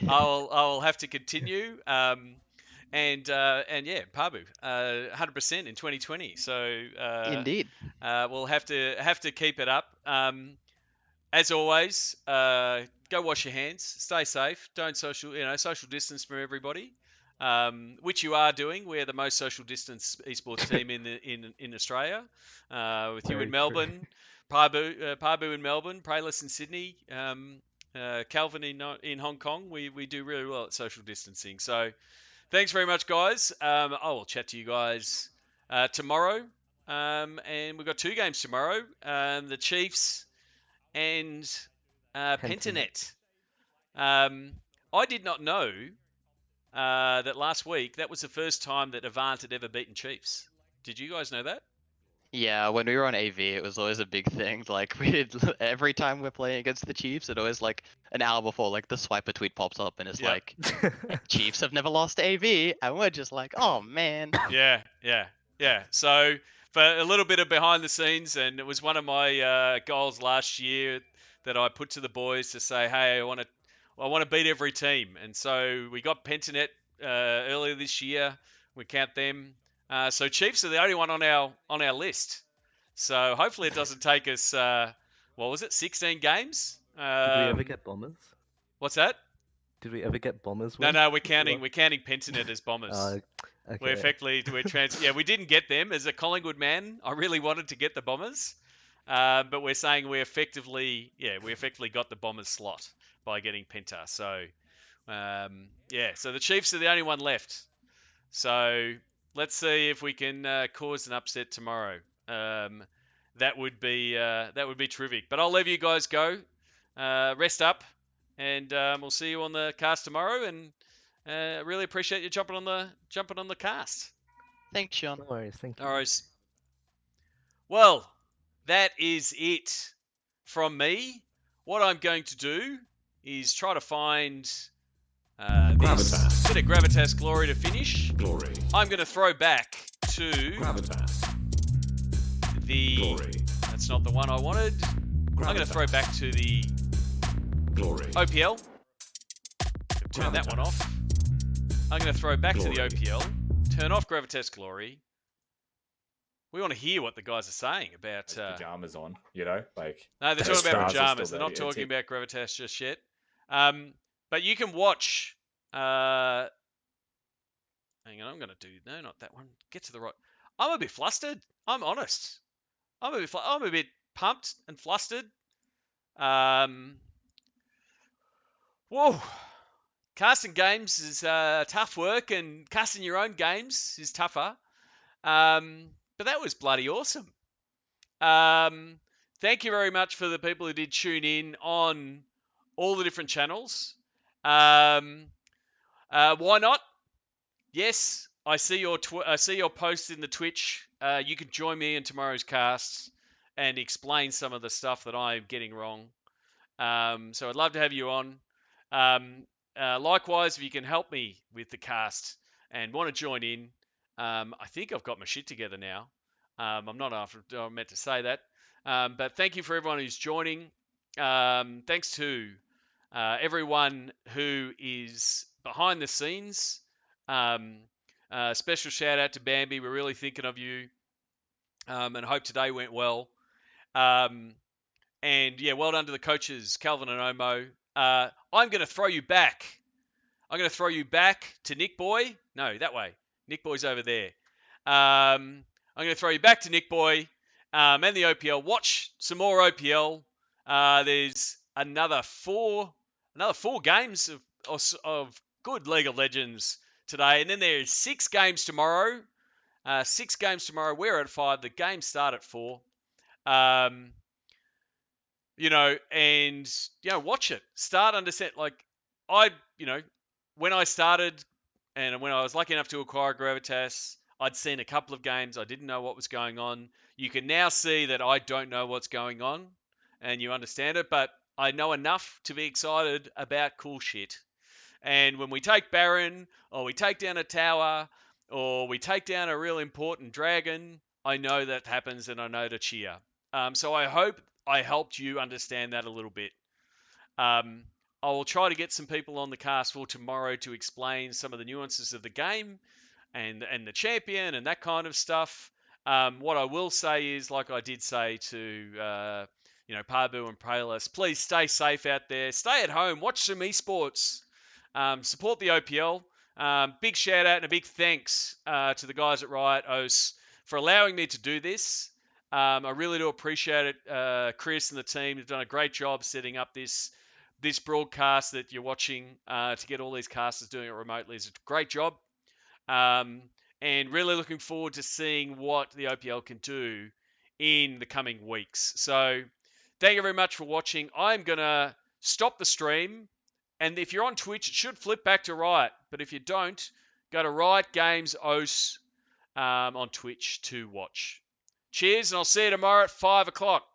I'll have to continue. And yeah, Pabu, 100% in 2020. So indeed. we'll have to keep it up. As always, go wash your hands, stay safe, don't social distance from everybody, which you are doing. We're the most social distance esports team in Australia, with you Very in Melbourne, Pabu in Melbourne, Pralis in Sydney, Calvin in Hong Kong. We do really well at social distancing. So thanks very much, guys. I will chat to you guys tomorrow. and we've got 2 games tomorrow. The Chiefs and Pentanet. I did not know that last week that was the first time that Avant had ever beaten Chiefs. Did you guys know that? Yeah, when we were on AV, it was always a big thing. Like we did every time we're playing against the Chiefs, it always like an hour before, like the swiper tweet pops up and it's Yep. like, Chiefs have never lost AV, and we're just like, oh man. Yeah. So for a little bit of behind the scenes, and it was one of my goals last year that I put to the boys to say, hey, I want to beat every team, and so we got Pentanet earlier this year. We count them. So Chiefs are the only one on our list. So hopefully it doesn't take us. What was it? 16 games. Did we ever get Bombers? What's that? Did we ever get Bombers? No, we're counting Pentanet as Bombers. Okay. We didn't get them. As a Collingwood man, I really wanted to get the Bombers, but we're saying we effectively got the Bombers slot by getting Penta. So so the Chiefs are the only one left. So let's see if we can cause an upset tomorrow. That would be terrific. But I'll leave you guys go, rest up, and we'll see you on the cast tomorrow. And really appreciate you jumping on the cast. Thanks, Sean. No worries. Thank you. All right. Well, that is it from me. What I'm going to do is try to find this Gravitas. bit of Gravitas glory to finish. Glory. I'm going to throw back to Gravitas. the... Glory. That's not the one I wanted. I'm going to Gravitas. throw back to the Glory. OPL. Turn that one off. I'm going to throw back to the Glory. OPL. Turn off Gravitas Glory. We want to hear what the guys are saying about... pajamas on, you know, like. No, they're the talking about stars are pajamas. still They're not there, yeah, talking tip. about Gravitas just yet. But you can watch... hang on, I'm going to do... No, not that one. Get to the right... I'm a bit flustered. I'm honest. I'm a bit pumped and flustered. Whoa. Casting games is tough work, and casting your own games is tougher. But that was bloody awesome. Thank you very much for the people who did tune in on all the different channels. Why not? Yes, I see your post in the Twitch. You can join me in tomorrow's cast and explain some of the stuff that I'm getting wrong. So I'd love to have you on. Likewise, if you can help me with the cast and want to join in, I think I've got my shit together now. I'm not after I meant to say that. But thank you for everyone who's joining. Thanks to everyone who is behind the scenes. Special shout out to BAMBI. We're really thinking of you, and hope today went well. And yeah, well done to the coaches, Calvin and Omo. I'm going to throw you back. I'm going to throw you back to Nick Boy. No, that way. Nick Boy's over there. I'm going to throw you back to Nick Boy and the OPL. Watch some more OPL. There's another four games of good League of Legends today, and then there's 6 games tomorrow. 6 games tomorrow. We're at 5. The games start at 4. Watch it. Start understand. Like when I started and when I was lucky enough to acquire Gravitas, I'd seen a couple of games. I didn't know what was going on. You can now see that I don't know what's going on, and you understand it. But I know enough to be excited about cool shit. And when we take Baron, or we take down a tower, or we take down a real important dragon, I know that happens, and I know to cheer. So I hope I helped you understand that a little bit. I will try to get some people on the cast for tomorrow to explain some of the nuances of the game and the champion and that kind of stuff. What I will say is, like I did say to Parbu and Pralis, please stay safe out there. Stay at home. Watch some esports. Support the OPL. Big shout out and a big thanks to the guys at Riot OS for allowing me to do this. I really do appreciate it. Chris and the team have done a great job setting up this broadcast that you're watching to get all these casters doing it remotely. It's a great job. and really looking forward to seeing what the OPL can do in the coming weeks. So thank you very much for watching. I'm going to stop the stream, and if you're on Twitch, it should flip back to Riot, but if you don't, go to Riot Games OS on Twitch to watch. Cheers, and I'll see you tomorrow at 5 o'clock.